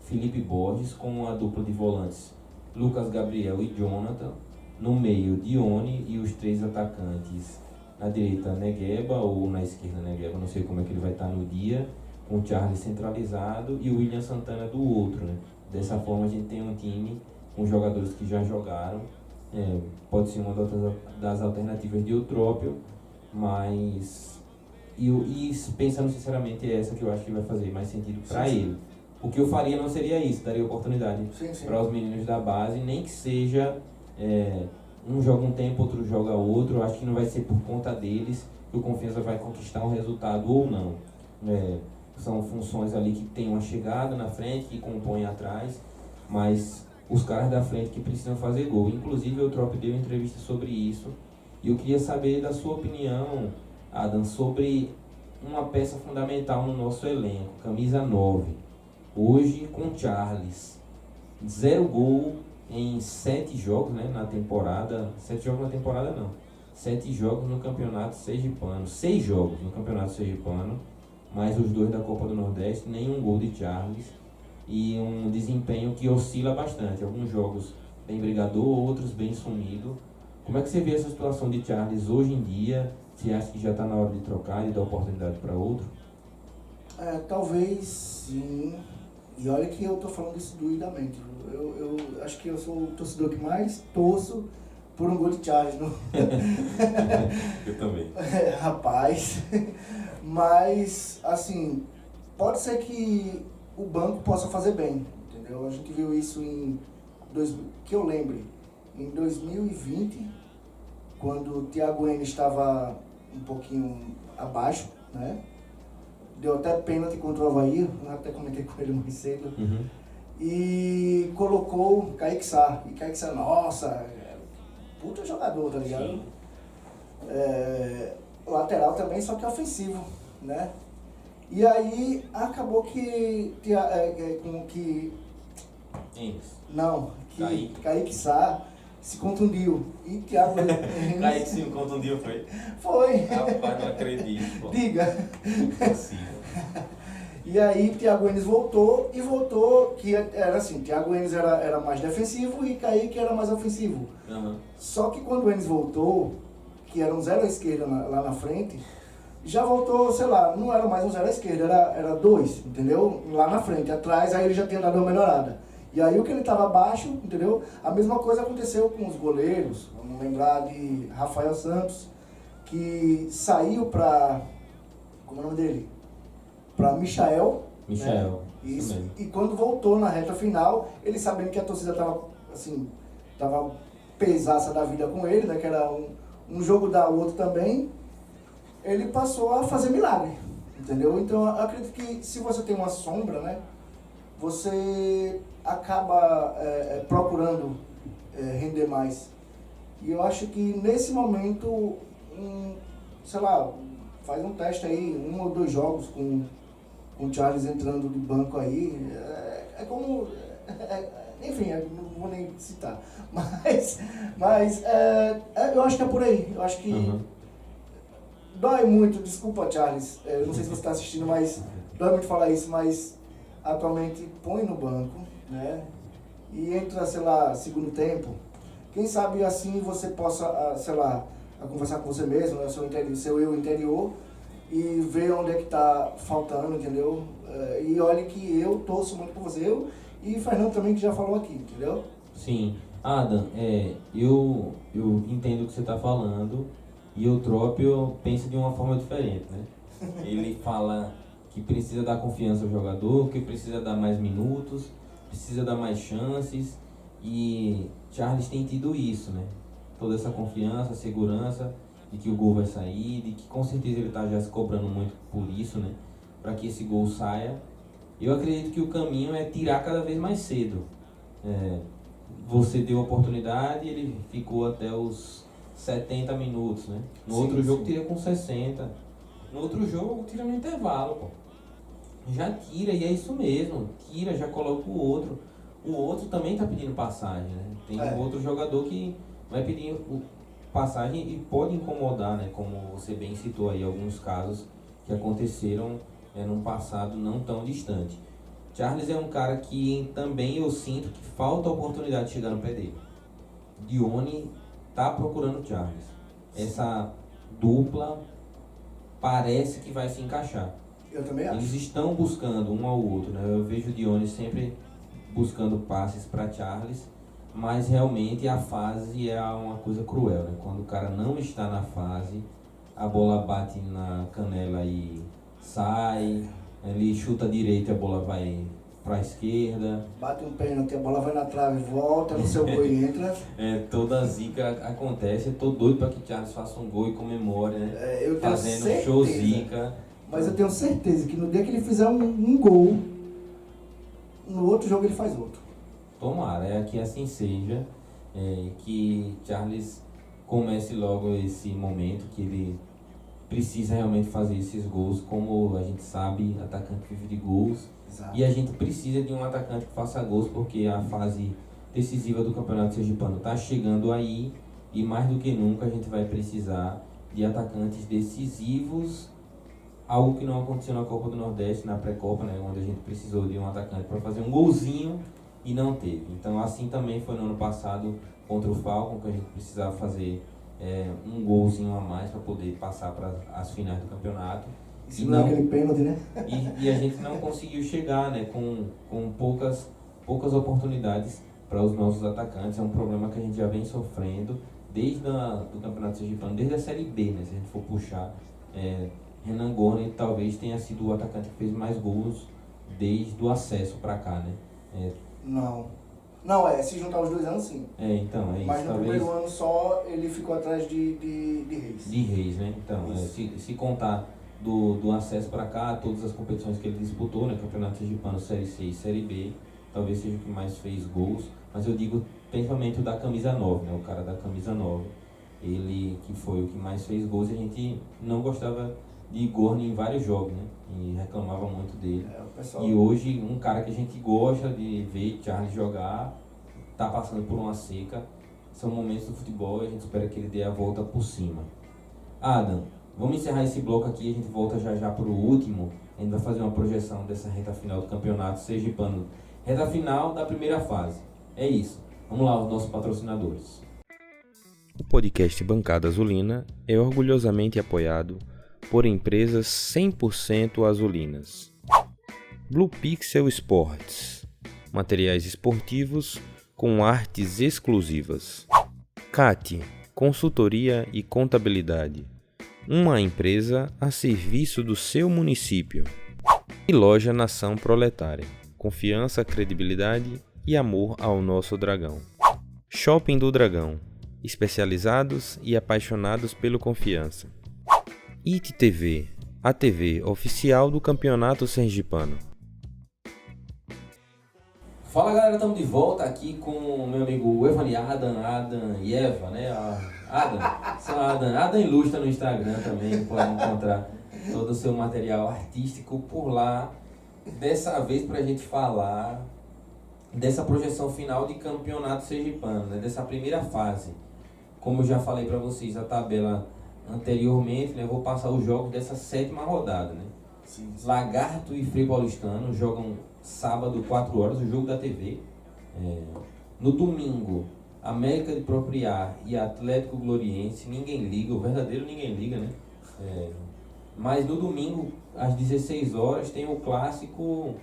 Felipe Borges, com a dupla de volantes Lucas Gabriel e Jonathan. No meio, Dione e os 3 atacantes. Na direita, Negueba, ou na esquerda, Negueba, não sei como é que ele vai estar no dia. com o Charles centralizado e o William Santana do outro, né? Dessa forma a gente tem um time com jogadores que já jogaram, pode ser uma das alternativas de Eutrópio, mas e pensando sinceramente é essa que eu acho que vai fazer mais sentido para ele. O que eu faria não seria isso, daria oportunidade para os meninos da base, nem que seja um joga um tempo, outro joga outro. Eu acho que não vai ser por conta deles que o Confiança vai conquistar um resultado ou não. São funções ali que tem uma chegada na frente, que compõem atrás, mas os caras da frente que precisam fazer gol. Inclusive o Eutrópio deu entrevista sobre isso e eu queria saber da sua opinião, Adam, sobre uma peça fundamental no nosso elenco, camisa 9. Hoje com Charles, 0 gol em 7 jogos, né, na temporada. 7 jogos na temporada não, 7 jogos no campeonato sergipano, 6 jogos no campeonato sergipano, mais os 2 da Copa do Nordeste, nenhum gol de Charles e um desempenho que oscila bastante, alguns jogos bem brigador, outros bem sumido. Como é que você vê essa situação de Charles hoje em dia? Você acha que já está na hora de trocar e dar oportunidade para outro? Talvez sim. E olha que eu tô falando isso doidamente. Eu acho que eu sou o torcedor que mais torço por um gol de Charles. Eu também. Rapaz. Mas, assim, pode ser que o banco possa fazer bem, entendeu? A gente viu isso que eu lembre, em 2020, quando o Thiago Enes estava um pouquinho abaixo, né? Deu até pênalti contra o Avaí, eu até comentei com ele mais cedo. Uhum. E colocou Kaique Sá. E Kaique Sá, nossa, puta jogador, tá ligado? Sim. Lateral também, só que ofensivo, né? E aí acabou que Kaique Sá se contundiu. E Thiago Enes... Kaique se contundiu, foi? Foi. Rapaz, não acredito. Pô. Diga. Impossível. E aí Thiago Enes voltou que era assim, Thiago Enes era mais defensivo e Kaique era mais ofensivo. Uhum. Só que quando o Enes voltou, que era um 0 à esquerda lá na frente, já voltou, sei lá, não era mais um 0 à esquerda, era 2, entendeu? Lá na frente, atrás, aí ele já tinha dado uma melhorada. E aí o que ele estava abaixo, entendeu? A mesma coisa aconteceu com os goleiros, vamos lembrar de Rafael Santos, que saiu para, como é o nome dele? Para Michael. Michael. Né? Isso. E quando voltou na reta final, ele sabendo que a torcida tava pesaça da vida com ele, né? Que era um jogo da outro também, ele passou a fazer milagre, entendeu? Então eu acredito que se você tem uma sombra, né? Você acaba procurando render mais. E eu acho que nesse momento, sei lá, faz um teste aí, 1 ou 2 jogos com o Charles entrando de banco aí, enfim, eu não vou nem citar, mas eu acho que é por aí, eu acho que dói muito, desculpa Charles, eu não sei se você está assistindo, mas dói muito falar isso, mas atualmente põe no banco, né, e entra, sei lá, segundo tempo, quem sabe assim você possa, sei lá, conversar com você mesmo, né, seu eu interior, e ver onde é que está faltando, entendeu? E olha que eu torço muito por você, eu e Fernando também, que já falou aqui, entendeu? Sim. Adam, eu entendo o que você está falando e o Eutrópio pensa de uma forma diferente, né? Ele fala que precisa dar confiança ao jogador, que precisa dar mais minutos, precisa dar mais chances e Charles tem tido isso, né? Toda essa confiança, segurança de que o gol vai sair, de que com certeza ele está já se cobrando muito por isso, né? Para que esse gol saia. Eu acredito que o caminho é tirar cada vez mais cedo. Você deu a oportunidade e ele ficou até os 70 minutos, né? No outro jogo tira com 60. No outro jogo tira no intervalo, pô. Já tira e é isso mesmo. Tira, já coloca o outro. O outro também está pedindo passagem, né? Tem um outro jogador que vai pedir passagem e pode incomodar, né? Como você bem citou aí, alguns casos que aconteceram num passado não tão distante. Charles é um cara que também eu sinto que falta oportunidade de chegar no pé dele. Dione tá procurando Charles. Essa dupla parece que vai se encaixar. Eu também acho. Eles estão buscando um ao outro, né? Eu vejo o Dione sempre buscando passes para Charles, mas realmente a fase é uma coisa cruel, né? Quando o cara não está na fase, a bola bate na canela e sai, ele chuta direito e a bola vai para a esquerda. Bate um pênalti, a bola vai na trave, volta no seu gol e entra. Toda a zica acontece. Eu tô doido para que Charles faça um gol e comemore, né? Eu tenho fazendo certeza, show zica. Mas eu tenho certeza que no dia que ele fizer um gol, no outro jogo ele faz outro. Tomara, que assim seja, que Charles comece logo esse momento, que ele precisa realmente fazer esses gols. Como a gente sabe, atacante vive de gols. Exato. E a gente precisa de um atacante que faça gols, porque a fase decisiva do Campeonato Sergipano está chegando aí, e mais do que nunca a gente vai precisar de atacantes decisivos, algo que não aconteceu na Copa do Nordeste, na pré-copa, né, onde a gente precisou de um atacante para fazer um golzinho e não teve. Então assim também foi no ano passado contra o Falcon, que a gente precisava fazer um golzinho a mais para poder passar para as finais do campeonato. Isso não é aquele pênalti, né? E a gente não conseguiu chegar, né, com poucas oportunidades para os nossos atacantes. É um problema que a gente já vem sofrendo desde do Campeonato Sergipano, desde a Série B, né, se a gente for puxar. Renan Gorni talvez tenha sido o atacante que fez mais gols desde o acesso para cá, né? Não, se juntar os 2 anos, sim. Então, é isso. Mas no talvez primeiro ano só ele ficou atrás de Reis. de Reis, né? Então, se contar do acesso para cá, todas as competições que ele disputou, né? Campeonato Sergipano, Série C e Série B, talvez seja o que mais fez gols. Mas eu digo principalmente o da camisa 9, né? O cara da camisa 9. Ele que foi o que mais fez gols, e a gente não gostava de Gorni em vários jogos, né? E reclamava muito dele. E hoje, um cara que a gente gosta de ver Charles jogar, tá passando por uma seca. São momentos do futebol e a gente espera que ele dê a volta por cima. Adam, vamos encerrar esse bloco aqui, a gente volta já pro último. A gente vai fazer uma projeção dessa reta final do campeonato sergipano. Reta final da primeira fase. É isso. Vamos lá, os nossos patrocinadores. O podcast Bancada Azulina é orgulhosamente apoiado por empresas 100% azulinas. Blue Pixel Sports, materiais esportivos com artes exclusivas. CAT, consultoria e contabilidade, uma empresa a serviço do seu município. E Loja Nação Proletária, confiança, credibilidade e amor ao nosso dragão. Shopping do Dragão, especializados e apaixonados pelo confiança. IT TV, a TV oficial do Campeonato Sergipano. Fala galera, estamos de volta aqui com o meu amigo Evani Adam e Eva, né? Adam Ilustra no Instagram também, pode encontrar todo o seu material artístico por lá. Dessa vez para a gente falar dessa projeção final de Campeonato Sergipano, né? Dessa primeira fase. Como eu já falei para vocês, a tabela anteriormente, né, eu vou passar os jogos dessa 7ª rodada, né? Sim. Lagarto e Frei Paulistano jogam sábado, 4 horas, o jogo da TV. No domingo, América de Propriar e Atlético Gloriense, ninguém liga, o verdadeiro ninguém liga, né? Mas no domingo, às 16 horas, tem o clássico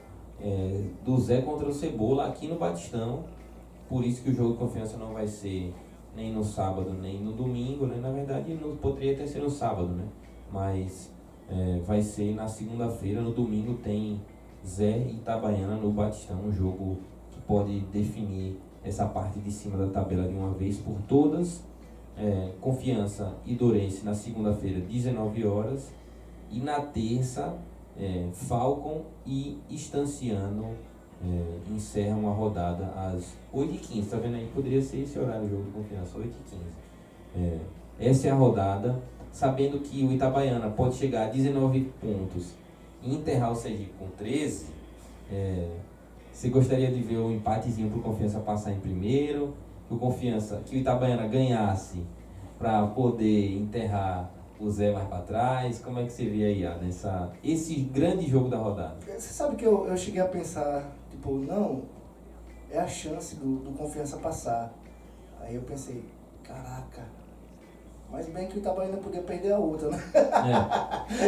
do Zé contra o Cebola aqui no Batistão. Por isso que o jogo de confiança não vai ser nem no sábado, nem no domingo, né? Na verdade, não poderia até ser no sábado, né? Mas vai ser na segunda-feira. No domingo tem Zé e Itabaiana no Batistão, um jogo que pode definir essa parte de cima da tabela de uma vez por todas. Confiança e Dourense na segunda-feira, 19 horas. E na terça, Falcon e Estanciano encerram a rodada às 8h15. Tá vendo aí? Poderia ser esse horário do jogo de confiança, 8h15. Essa é a rodada, sabendo que o Itabaiana pode chegar a 19 pontos e enterrar o Sergipe com 13. Você gostaria de ver o empatezinho para o Confiança passar em primeiro, que o Itabaiana ganhasse para poder enterrar o Zé mais para trás? Como é que você vê aí, esse grande jogo da rodada? Você sabe que eu cheguei a pensar, tipo, não, é a chance do Confiança passar. Aí eu pensei, caraca, Mas bem que o Itabaiana podia perder a outra, né?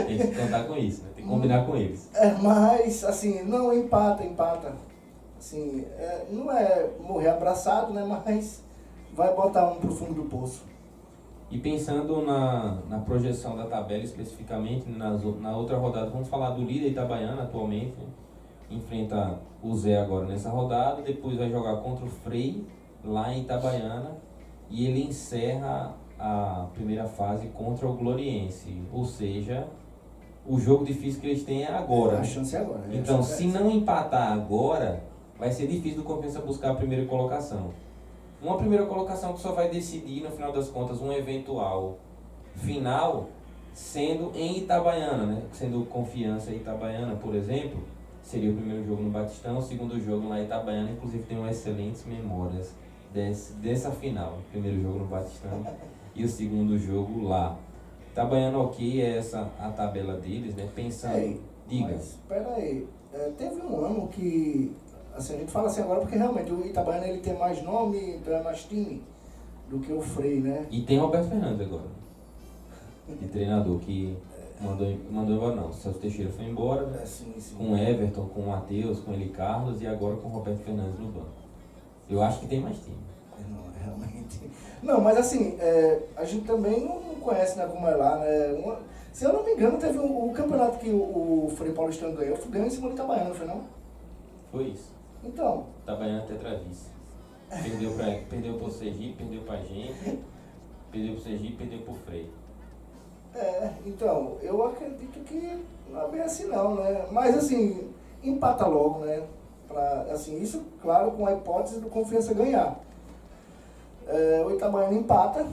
Tem que contar com isso, né? Tem que combinar com eles. Mas, assim, não, empata. Assim, não é morrer abraçado, né? Mas vai botar um pro fundo do poço. E pensando na projeção da tabela especificamente, na outra rodada, vamos falar do líder Itabaiana atualmente, né? Enfrenta o Zé agora nessa rodada, depois vai jogar contra o Frei, lá em Itabaiana, e ele encerra a primeira fase contra o Gloriense, ou seja, o jogo difícil que eles têm é agora. A chance é agora. Então, se não empatar agora, vai ser difícil do Confiança buscar a primeira colocação. Uma primeira colocação que só vai decidir, no final das contas, um eventual final, sendo em Itabaiana, né? Sendo Confiança e Itabaiana, por exemplo, seria o primeiro jogo no Batistão, o segundo jogo lá em Itabaiana, inclusive tenho excelentes memórias dessa final. O primeiro jogo no Batistão e o segundo jogo lá. Itabaiana, ok, é essa a tabela deles, né? Pensando... Diga. Mas, espera aí, teve um ano que... Assim, a gente fala assim agora porque realmente o Itabaiana ele tem mais nome, então é mais time do que o Frei, né? E tem Roberto Fernandes agora, de treinador, que mandou embora não. O Celso Teixeira foi embora, né? Sim. Com o Everton, com o Matheus, com o Eli Carlos e agora com o Roberto Fernandes no banco. Eu acho que tem mais time. Não, realmente. Não, mas assim, a gente também não conhece, né, como é lá, né? Se eu não me engano, teve o campeonato que o Frei Paulistano ganhou em cima do Itabaiana, não foi não? Foi isso. Então. Itabaiana tetravice. Perdeu pro Sergipe, perdeu pra gente, perdeu pro Sergipe, perdeu pro Frei. Então, eu acredito que não é bem assim não, né? Mas assim, empata logo, né? Assim, isso, claro, com a hipótese do Confiança ganhar. O Itabaiana empata,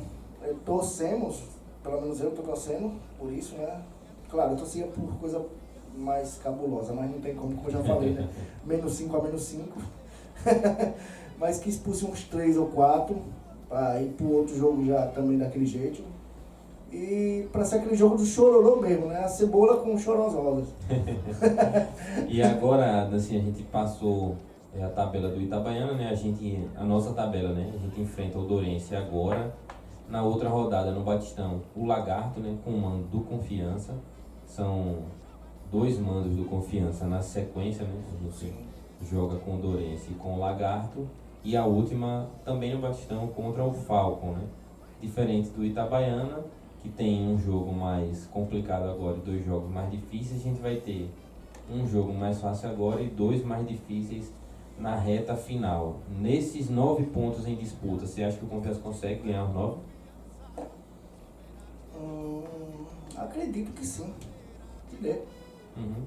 torcemos, pelo menos eu estou torcendo por isso, né? Claro, eu torcia por coisa mais cabulosa, mas não tem como eu já falei, né? -5 a -5. Mas que expulse uns 3 ou 4 para ir pro outro jogo já também daquele jeito. E para ser aquele jogo do chororô mesmo, né? A cebola com chorozosas. E agora, assim, a gente passou a tabela do Itabaiana, né? A nossa tabela, né? A gente enfrenta o Dourense agora. Na outra rodada, no Batistão, o Lagarto, né? Com o mando do Confiança. São 2 mandos do Confiança na sequência, né? A gente joga com o Dourense e com o Lagarto. E a última também no Batistão contra o Falcon, né? Diferente do Itabaiana, que tem um jogo mais complicado agora e 2 jogos mais difíceis, a gente vai ter um jogo mais fácil agora e 2 mais difíceis na reta final. Nesses 9 pontos em disputa, você acha que o Confiança consegue ganhar os 9? Acredito que sim. Que dê. Uhum.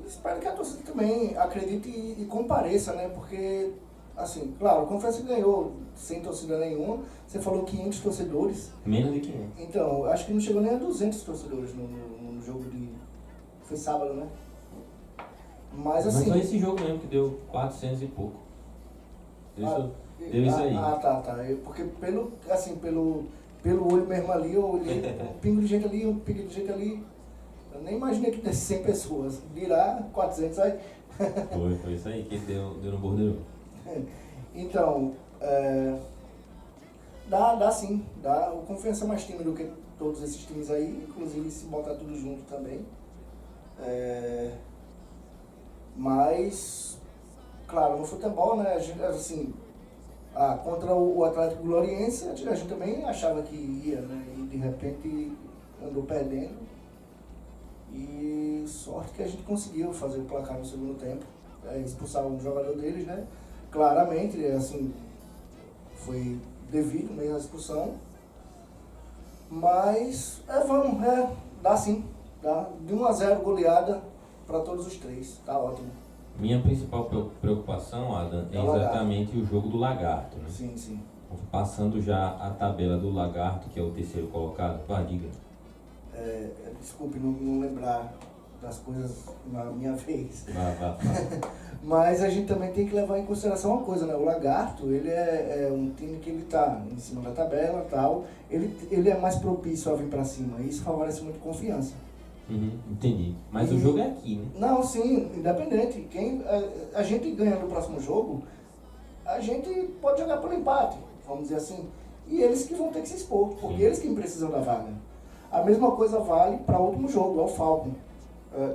Espero que a torcida também acredite e compareça, né? Porque, assim, claro, o Confiança ganhou sem torcida nenhuma. Você falou 500 torcedores. Menos de 500. Então, acho que não chegou nem a 200 torcedores no jogo de... Foi sábado, né? Mas assim... Mas foi esse jogo mesmo que deu 400 e pouco. Deu isso aí. Tá. Porque pelo olho mesmo ali, eu olhei um pingo de gente ali, um pingo de gente ali. Eu nem imaginei que desse 100 pessoas. Dirá 400 aí. Foi isso aí que deu no bordeiro. Então, dá sim. Dá. O Confiança é mais time do que todos esses times aí. Inclusive se botar tudo junto também. Mas, claro, no futebol, né, a gente, assim, contra o Atlético Gloriense, a gente também achava que ia, né, e de repente andou perdendo. E sorte que a gente conseguiu fazer o placar no segundo tempo, expulsar um jogador deles, né, claramente, assim, foi devido mesmo a expulsão. Mas, dá sim, dá, de 1-0 goleada para todos os 3, tá ótimo. Minha principal preocupação, Adam, é exatamente o jogo do Lagarto, né? Sim. Passando já a tabela do Lagarto, que é o terceiro colocado, diga. Desculpe não lembrar das coisas na minha vez. Vá. Mas a gente também tem que levar em consideração uma coisa, né? O Lagarto, ele é um time que ele tá em cima da tabela e tal. Ele é mais propício a vir para cima. E isso favorece muito Confiança. Entendi. Mas o jogo é aqui, né? Não, sim, independente. A gente ganha no próximo jogo, a gente pode jogar pelo empate, vamos dizer assim. e eles que vão ter que se expor, porque eles que precisam da vaga. A mesma coisa vale para o último jogo, é o Falcon.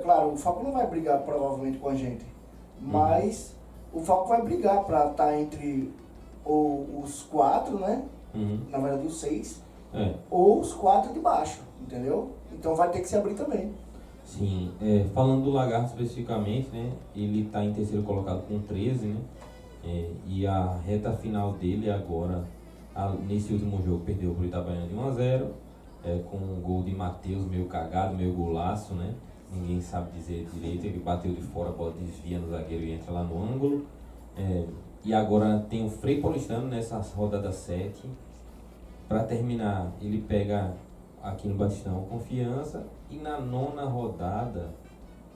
Claro, o Falcon não vai brigar provavelmente com a gente, mas o Falcon vai brigar para estar entre os 4, né? Na verdade os 6, ou os 4 de baixo, entendeu? Então vai ter que se abrir também. Sim, falando do Lagarto especificamente, né? Ele está em terceiro colocado com 13, né? E a reta final dele agora, nesse último jogo, perdeu para o Itabaiana de 1-0, com um gol de Matheus meio cagado, meio golaço, né? Ninguém sabe dizer direito, ele bateu de fora, a bola desvia no zagueiro e entra lá no ângulo. E agora tem o Frei Paulistano nessa rodada 7. Para terminar, ele pega aqui no Batistão Confiança, e na 9ª rodada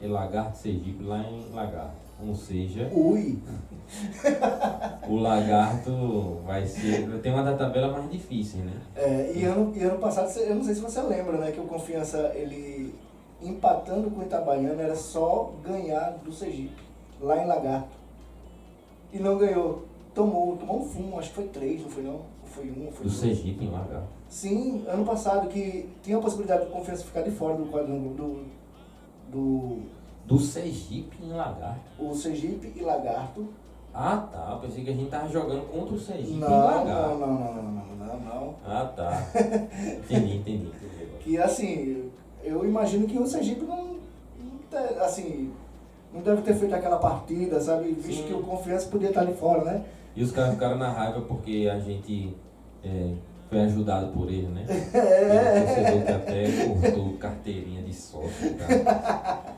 é Lagarto Sergipe lá em Lagarto. Ou seja, o Lagarto vai ter uma da tabela mais difícil, né? E ano passado, eu não sei se você lembra, né, que o Confiança, ele empatando com o Itabaiana, era só ganhar do Sergipe, lá em Lagarto. E não ganhou. Tomou um fumo, acho que foi 3, não foi não? Foi 1, foi 2. Do Sergipe em Lagarto. Sim, ano passado, que tinha a possibilidade do Confiança ficar de fora do quadrangular do Sergipe em Lagarto. O Sergipe e Lagarto. Ah, tá. Eu pensei que a gente tava jogando contra o Sergipe em Não. Ah, tá. Entendi. Que assim, eu imagino que o Sergipe não deve ter feito aquela partida, sabe? Visto que o Confiança podia estar ali fora, né? E os caras ficaram na raiva porque a gente foi ajudado por ele, né? O torcedor que até cortou carteirinha de sócio, cara.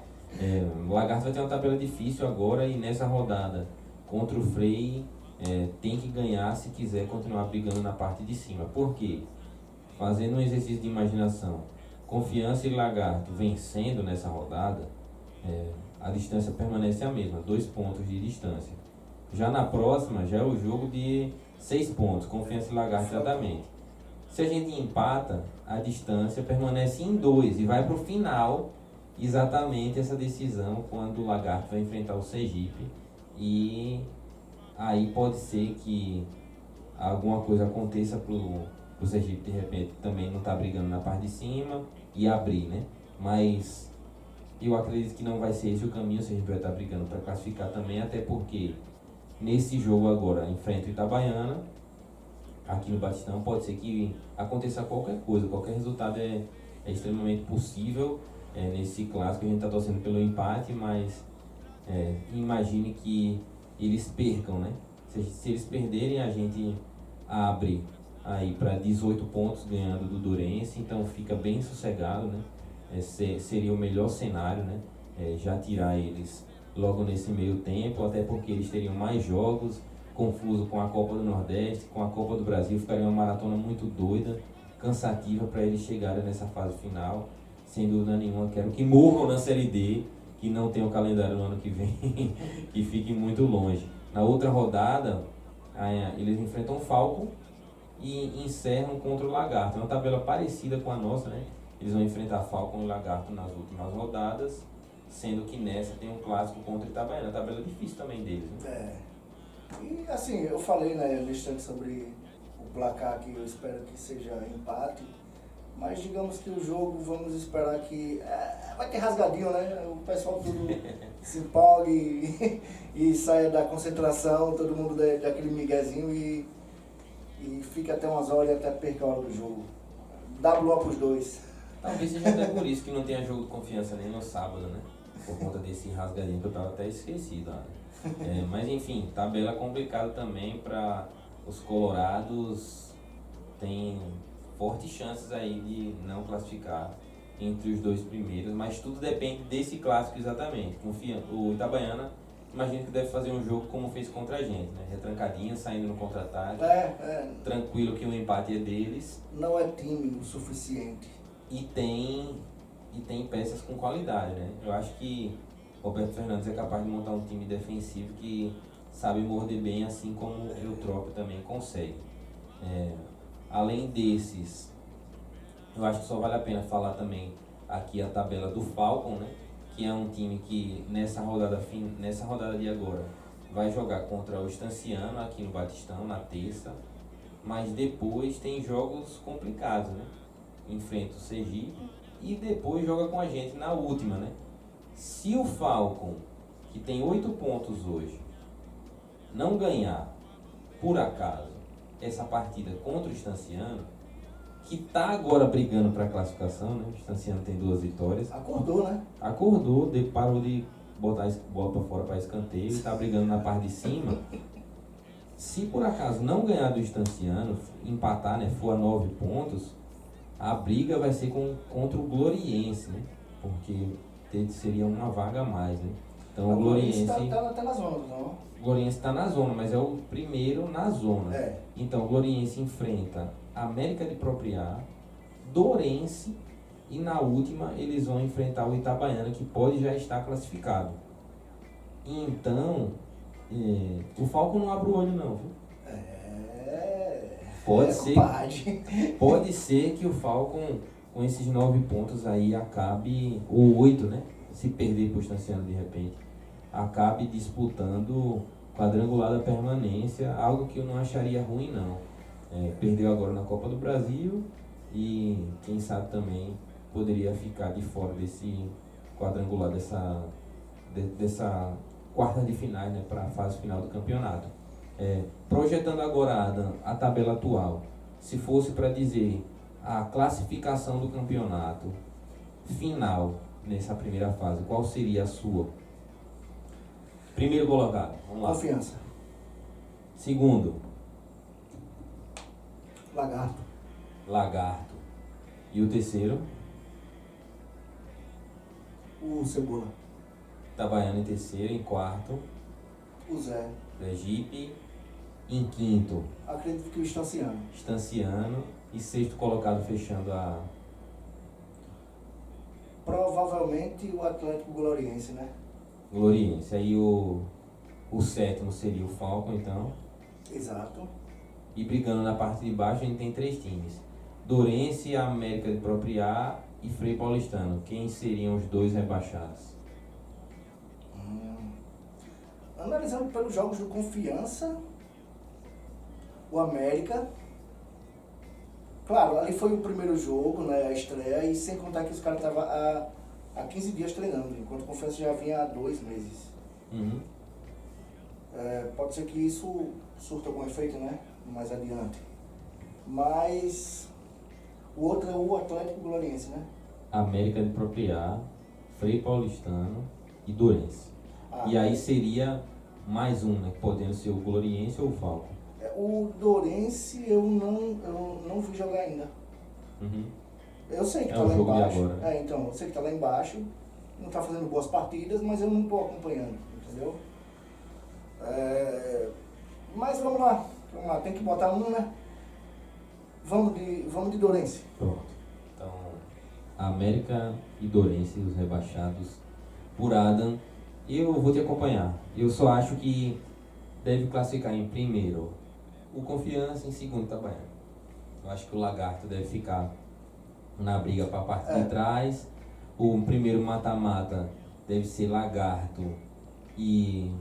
O Lagarto vai ter uma tabela difícil agora, e nessa rodada contra o Frei tem que ganhar se quiser continuar brigando na parte de cima. Por quê? Fazendo um exercício de imaginação, Confiança e Lagarto vencendo nessa rodada, a distância permanece a mesma, 2 pontos de distância. Já na próxima, já é o jogo de 6 pontos, Confiança e Lagarto exatamente. Se a gente empata, a distância permanece em 2 e vai para o final exatamente essa decisão, quando o Lagarto vai enfrentar o Sergipe. E aí pode ser que alguma coisa aconteça pro Sergipe de repente também não tá brigando na parte de cima e abrir, né? Mas eu acredito que não vai ser esse o caminho. O Sergipe vai estar brigando para classificar também, até porque nesse jogo agora enfrenta o Itabaiana aqui no Batistão, pode ser que aconteça qualquer coisa, qualquer resultado é extremamente possível. Nesse clássico a gente está torcendo pelo empate, mas imagine que eles percam, né? Se eles perderem, a gente abre aí para 18 pontos ganhando do Dourense, então fica bem sossegado, né? Seria o melhor cenário, né? Já tirar eles logo nesse meio tempo, até porque eles teriam mais jogos, confuso com a Copa do Nordeste, com a Copa do Brasil, ficaria uma maratona muito doida, cansativa para eles chegarem nessa fase final. Sem dúvida nenhuma, quero que morram na Série D, que não tenham calendário no ano que vem, que fiquem muito longe. Na outra rodada, eles enfrentam o Falcon e encerram contra o Lagarto. É uma tabela parecida com a nossa, né? Eles vão enfrentar Falcon e Lagarto nas últimas rodadas, sendo que nessa tem um clássico contra o Itabaiana. A tabela difícil também deles, né? E assim, eu falei, né, Alexandre, sobre o placar, que eu espero que seja empate. Mas digamos que o jogo, vamos esperar que vai ter rasgadinho, né? O pessoal tudo se empolgue e saia da concentração, todo mundo daquele miguezinho e fica até umas horas e até perca a hora do jogo. WO pros dois. Talvez seja até por isso que não tenha jogo de Confiança nem no sábado, né? Por conta desse rasgadinho que eu tava até esquecido. Mas enfim, tabela complicada também para os colorados. Tem fortes chances aí de não classificar entre os 2 primeiros, mas tudo depende desse clássico exatamente. O Itabaiana, imagino que deve fazer um jogo como fez contra a gente, né? Retrancadinho, saindo no contra-ataque, tranquilo que o empate é deles. Não é time o suficiente. E tem peças com qualidade, né? Eu acho que Roberto Fernandes é capaz de montar um time defensivo que sabe morder bem, assim como o Eutrópio também consegue. Além desses, eu acho que só vale a pena falar também aqui a tabela do Falcon, né? Que é um time que nessa rodada de agora vai jogar contra o Estanciano aqui no Batistão na terça. mas depois tem jogos complicados, né? Enfrenta o Sergipe e depois joga com a gente na última, né? Se o Falcon, que tem 8 pontos hoje, não ganhar, por acaso, essa partida contra o Estanciano, que está agora brigando para a classificação, né? O Estanciano tem 2 vitórias. Acordou, né? Acordou, parou de botar a bola para fora para escanteio, está brigando na parte de cima. Se por acaso não ganhar do Estanciano, empatar, né? For a 9 pontos, a briga vai ser contra o Gloriense, né? Porque seria uma vaga a mais, né? Então o Gloriense tá na zona, não? O Gloriense está na zona, mas é o primeiro na zona. É. Então o Gloriense enfrenta América de Propriá, Dourense e na última eles vão enfrentar o Itabaiana, que pode já estar classificado. Então, o Falcon não abre o olho não, viu? Pode ser que o Falcon, com esses 9 pontos aí, acabe, ou 8, né? Se perder para o Estanciano de repente, acabe disputando quadrangular da permanência, algo que eu não acharia ruim não. Perdeu agora na Copa do Brasil e quem sabe também poderia ficar de fora desse quadrangular, dessa quarta de finais, né, para a fase final do campeonato. Projetando agora, Adam, a tabela atual, se fosse para dizer a classificação do campeonato final nessa primeira fase, qual seria a sua? Primeiro colocado, vamos lá. Confiança. Segundo, Lagarto. E o terceiro? O Cebola. Itabaiana em terceiro. Em quarto, O Zé. Sergipe. Em quinto, Acredito que o Estanciano. Estanciano. E sexto colocado fechando a... Provavelmente o Atlético Gloriense, né? Gloriense. Aí o sétimo seria o Falcon, então. Exato. E brigando na parte de baixo a gente tem 3 times. Dourense, América de Propriá e Frei Paulistano. Quem seriam os 2 rebaixados? Analisando pelos jogos do Confiança, o América, claro, ali foi o primeiro jogo, né, a estreia, e sem contar que os caras estavam há 15 dias treinando, enquanto o Confiança já vinha há 2 meses. Uhum. Pode ser que isso surta algum efeito, né, mais adiante. Mas o outro é o Atlético Gloriense, né? América de Propriá, Frei Paulistano e Dourense. E aí seria mais um, né? Podendo ser o Gloriense ou o Falcon. O Dourense eu não vi jogar ainda. Uhum. Eu sei que É tá o lá jogo de embaixo. agora, né? Então, eu sei que tá lá embaixo, não tá fazendo boas partidas, mas eu não tô acompanhando, entendeu? Mas vamos lá, tem que botar um, né? Vamos de Dourense. Pronto. Então, América e Dourense, os rebaixados por Adam. Eu vou te acompanhar. Eu só acho que deve classificar em primeiro o Confiança, em segundo Itabaiana. Eu acho que o Lagarto deve ficar na briga para a parte de trás. O primeiro mata-mata deve ser Lagarto e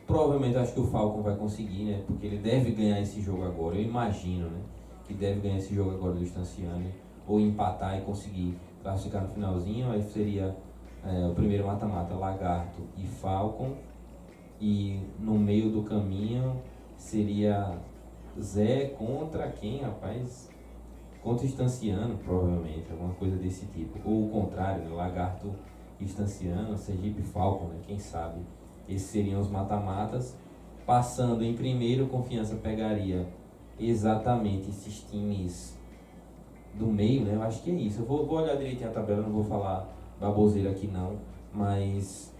provavelmente eu acho que o Falcon vai conseguir, né? Porque ele deve ganhar esse jogo agora. Eu imagino, né? Que deve ganhar esse jogo agora do Estanciano, ou empatar e conseguir classificar no finalzinho. Aí seria o primeiro mata-mata, Lagarto e Falcon, e no meio do caminho seria Zé contra quem, rapaz? Contra o Estanciano, provavelmente, alguma coisa desse tipo, ou o contrário, né? Lagarto e Estanciano, Sergipe e Falcon, né? Quem sabe? Esses seriam os mata-matas. Passando em primeiro, Confiança pegaria exatamente esses times do meio, né? Eu acho que é isso. Eu vou olhar direitinho a tabela, não vou falar baboseira aqui não, mas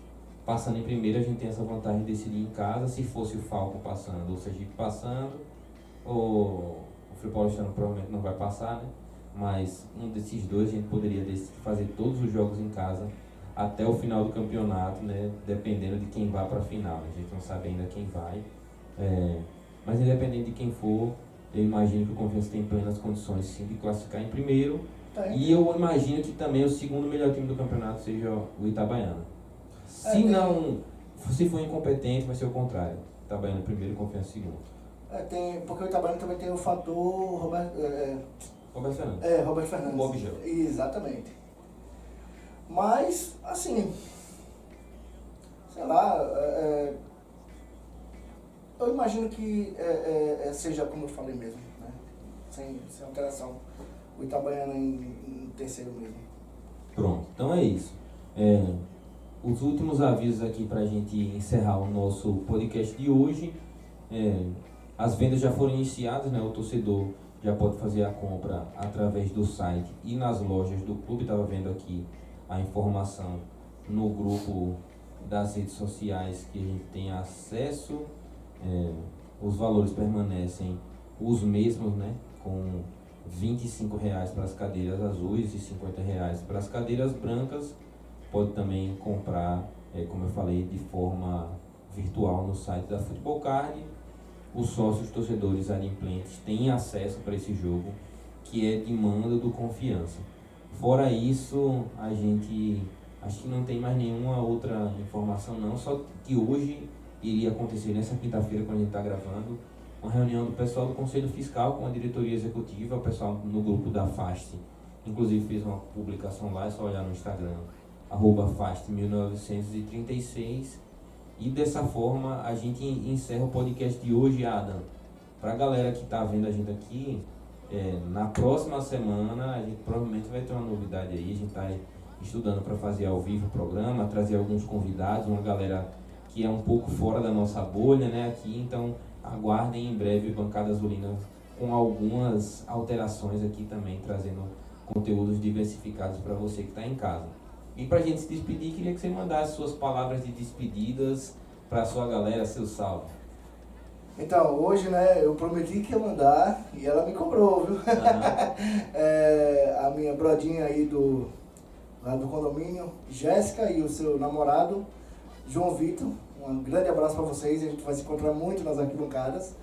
passando em primeiro a gente tem essa vantagem de decidir em casa. Se fosse o Falcon passando, ou o Sergipe passando, ou o Frei Paulistano provavelmente não vai passar, né? Mas um desses dois a gente poderia fazer todos os jogos em casa até o final do campeonato, né? Dependendo de quem vai para a final. A gente não sabe ainda quem vai, mas independente de quem for, eu imagino que o Confiança tem plenas condições sim de classificar em primeiro. E eu imagino que também o segundo melhor time do campeonato seja o Itabaiana. Se for incompetente, vai ser o contrário. Itabaiana primeiro e Confiança segundo. Porque o Itabaiana também tem o fator Roberto Fernandes. Roberto Fernandes. O Bob Gel. Exatamente. Mas, assim, sei lá, eu imagino que seja como eu falei mesmo, né? Sem alteração. O Itabaiana em terceiro mesmo. Pronto, então é isso. Os últimos avisos aqui para a gente encerrar o nosso podcast de hoje. As vendas já foram iniciadas, né? O torcedor já pode fazer a compra através do site e nas lojas do clube. Estava vendo aqui a informação no grupo das redes sociais que a gente tem acesso. Os valores permanecem os mesmos, né? Com R$25 para as cadeiras azuis e R$50 para as cadeiras brancas. Pode também comprar, como eu falei, de forma virtual no site da Futebol Card. Os sócios torcedores adimplentes têm acesso para esse jogo, que é de mando do Confiança. Fora isso, a gente acho que não tem mais nenhuma outra informação não, só que hoje iria acontecer nessa quinta-feira, quando a gente está gravando, uma reunião do pessoal do Conselho Fiscal com a diretoria executiva, o pessoal no grupo da FAST, inclusive fez uma publicação lá, é só olhar no Instagram, @FAST1936, e dessa forma a gente encerra o podcast de hoje, Adam. Para a galera que está vendo a gente aqui, na próxima semana a gente provavelmente vai ter uma novidade aí, a gente está estudando para fazer ao vivo o programa, trazer alguns convidados, uma galera que é um pouco fora da nossa bolha, né, aqui, então aguardem em breve Bancada Azulina com algumas alterações aqui também, trazendo conteúdos diversificados para você que está em casa. E para a gente se despedir, queria que você mandasse suas palavras de despedidas para a sua galera, seu salve. Então, hoje, né, eu prometi que ia mandar e ela me cobrou, viu? A minha brodinha aí lá do condomínio, Jéssica, e o seu namorado, João Vitor. Um grande abraço para vocês, a gente vai se encontrar muito nas arquibancadas.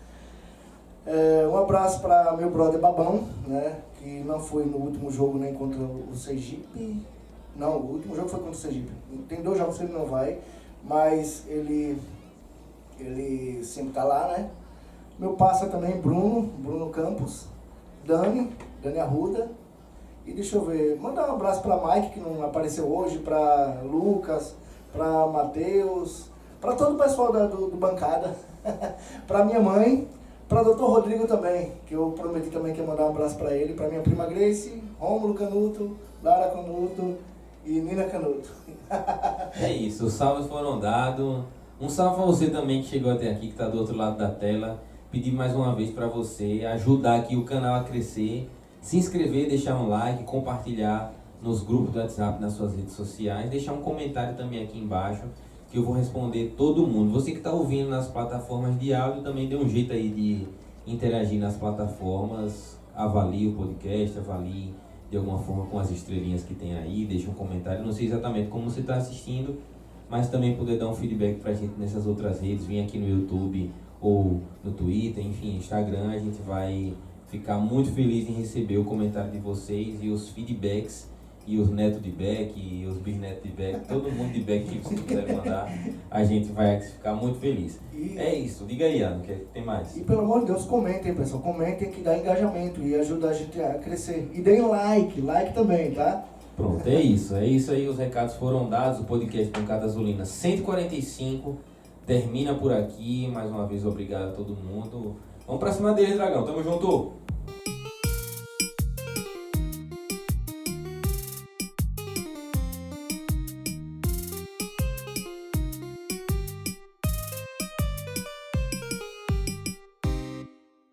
Um abraço para meu brother Babão, né, que não foi no último jogo nem contra o Sergipe. Não, o último jogo foi contra o Sergipe. Tem 2 jogos que ele não vai, mas ele sempre tá lá, né? Meu parça também, Bruno Campos, Dani Arruda. E deixa eu ver, mandar um abraço para Mike, que não apareceu hoje, para Lucas, para Matheus, para todo o pessoal do Bancada, para minha mãe, para Dr. Rodrigo também, que eu prometi também que ia mandar um abraço para ele, para minha prima Grace, Rômulo Canuto, Lara Canuto e Nina Canuto. É isso, os salvos foram dados. Um salve para você também que chegou até aqui, que está do outro lado da tela. Pedir mais uma vez para você ajudar aqui o canal a crescer, se inscrever, deixar um like, compartilhar nos grupos do WhatsApp, nas suas redes sociais, deixar um comentário também aqui embaixo, que eu vou responder todo mundo. Você que está ouvindo nas plataformas de áudio, também dê um jeito aí de interagir nas plataformas, avalie o podcast, avalie de alguma forma com as estrelinhas que tem aí, deixa um comentário, não sei exatamente como você está assistindo, mas também poder dar um feedback pra gente nessas outras redes, vir aqui no YouTube ou no Twitter, enfim, Instagram, a gente vai ficar muito feliz em receber o comentário de vocês e os feedbacks, e os netos de Beck, e os bisnetos de Beck, todo mundo de Beck que vocês quiserem mandar, a gente vai ficar muito feliz. É isso, diga aí, Ana, que tem mais. E pelo amor de Deus, comentem, pessoal, comentem que dá engajamento e ajuda a gente a crescer. E deem like também, tá? Pronto, é isso aí, os recados foram dados, o podcast Bancada Azulina 145 termina por aqui, mais uma vez obrigado a todo mundo. Vamos pra cima dele, Dragão, tamo junto!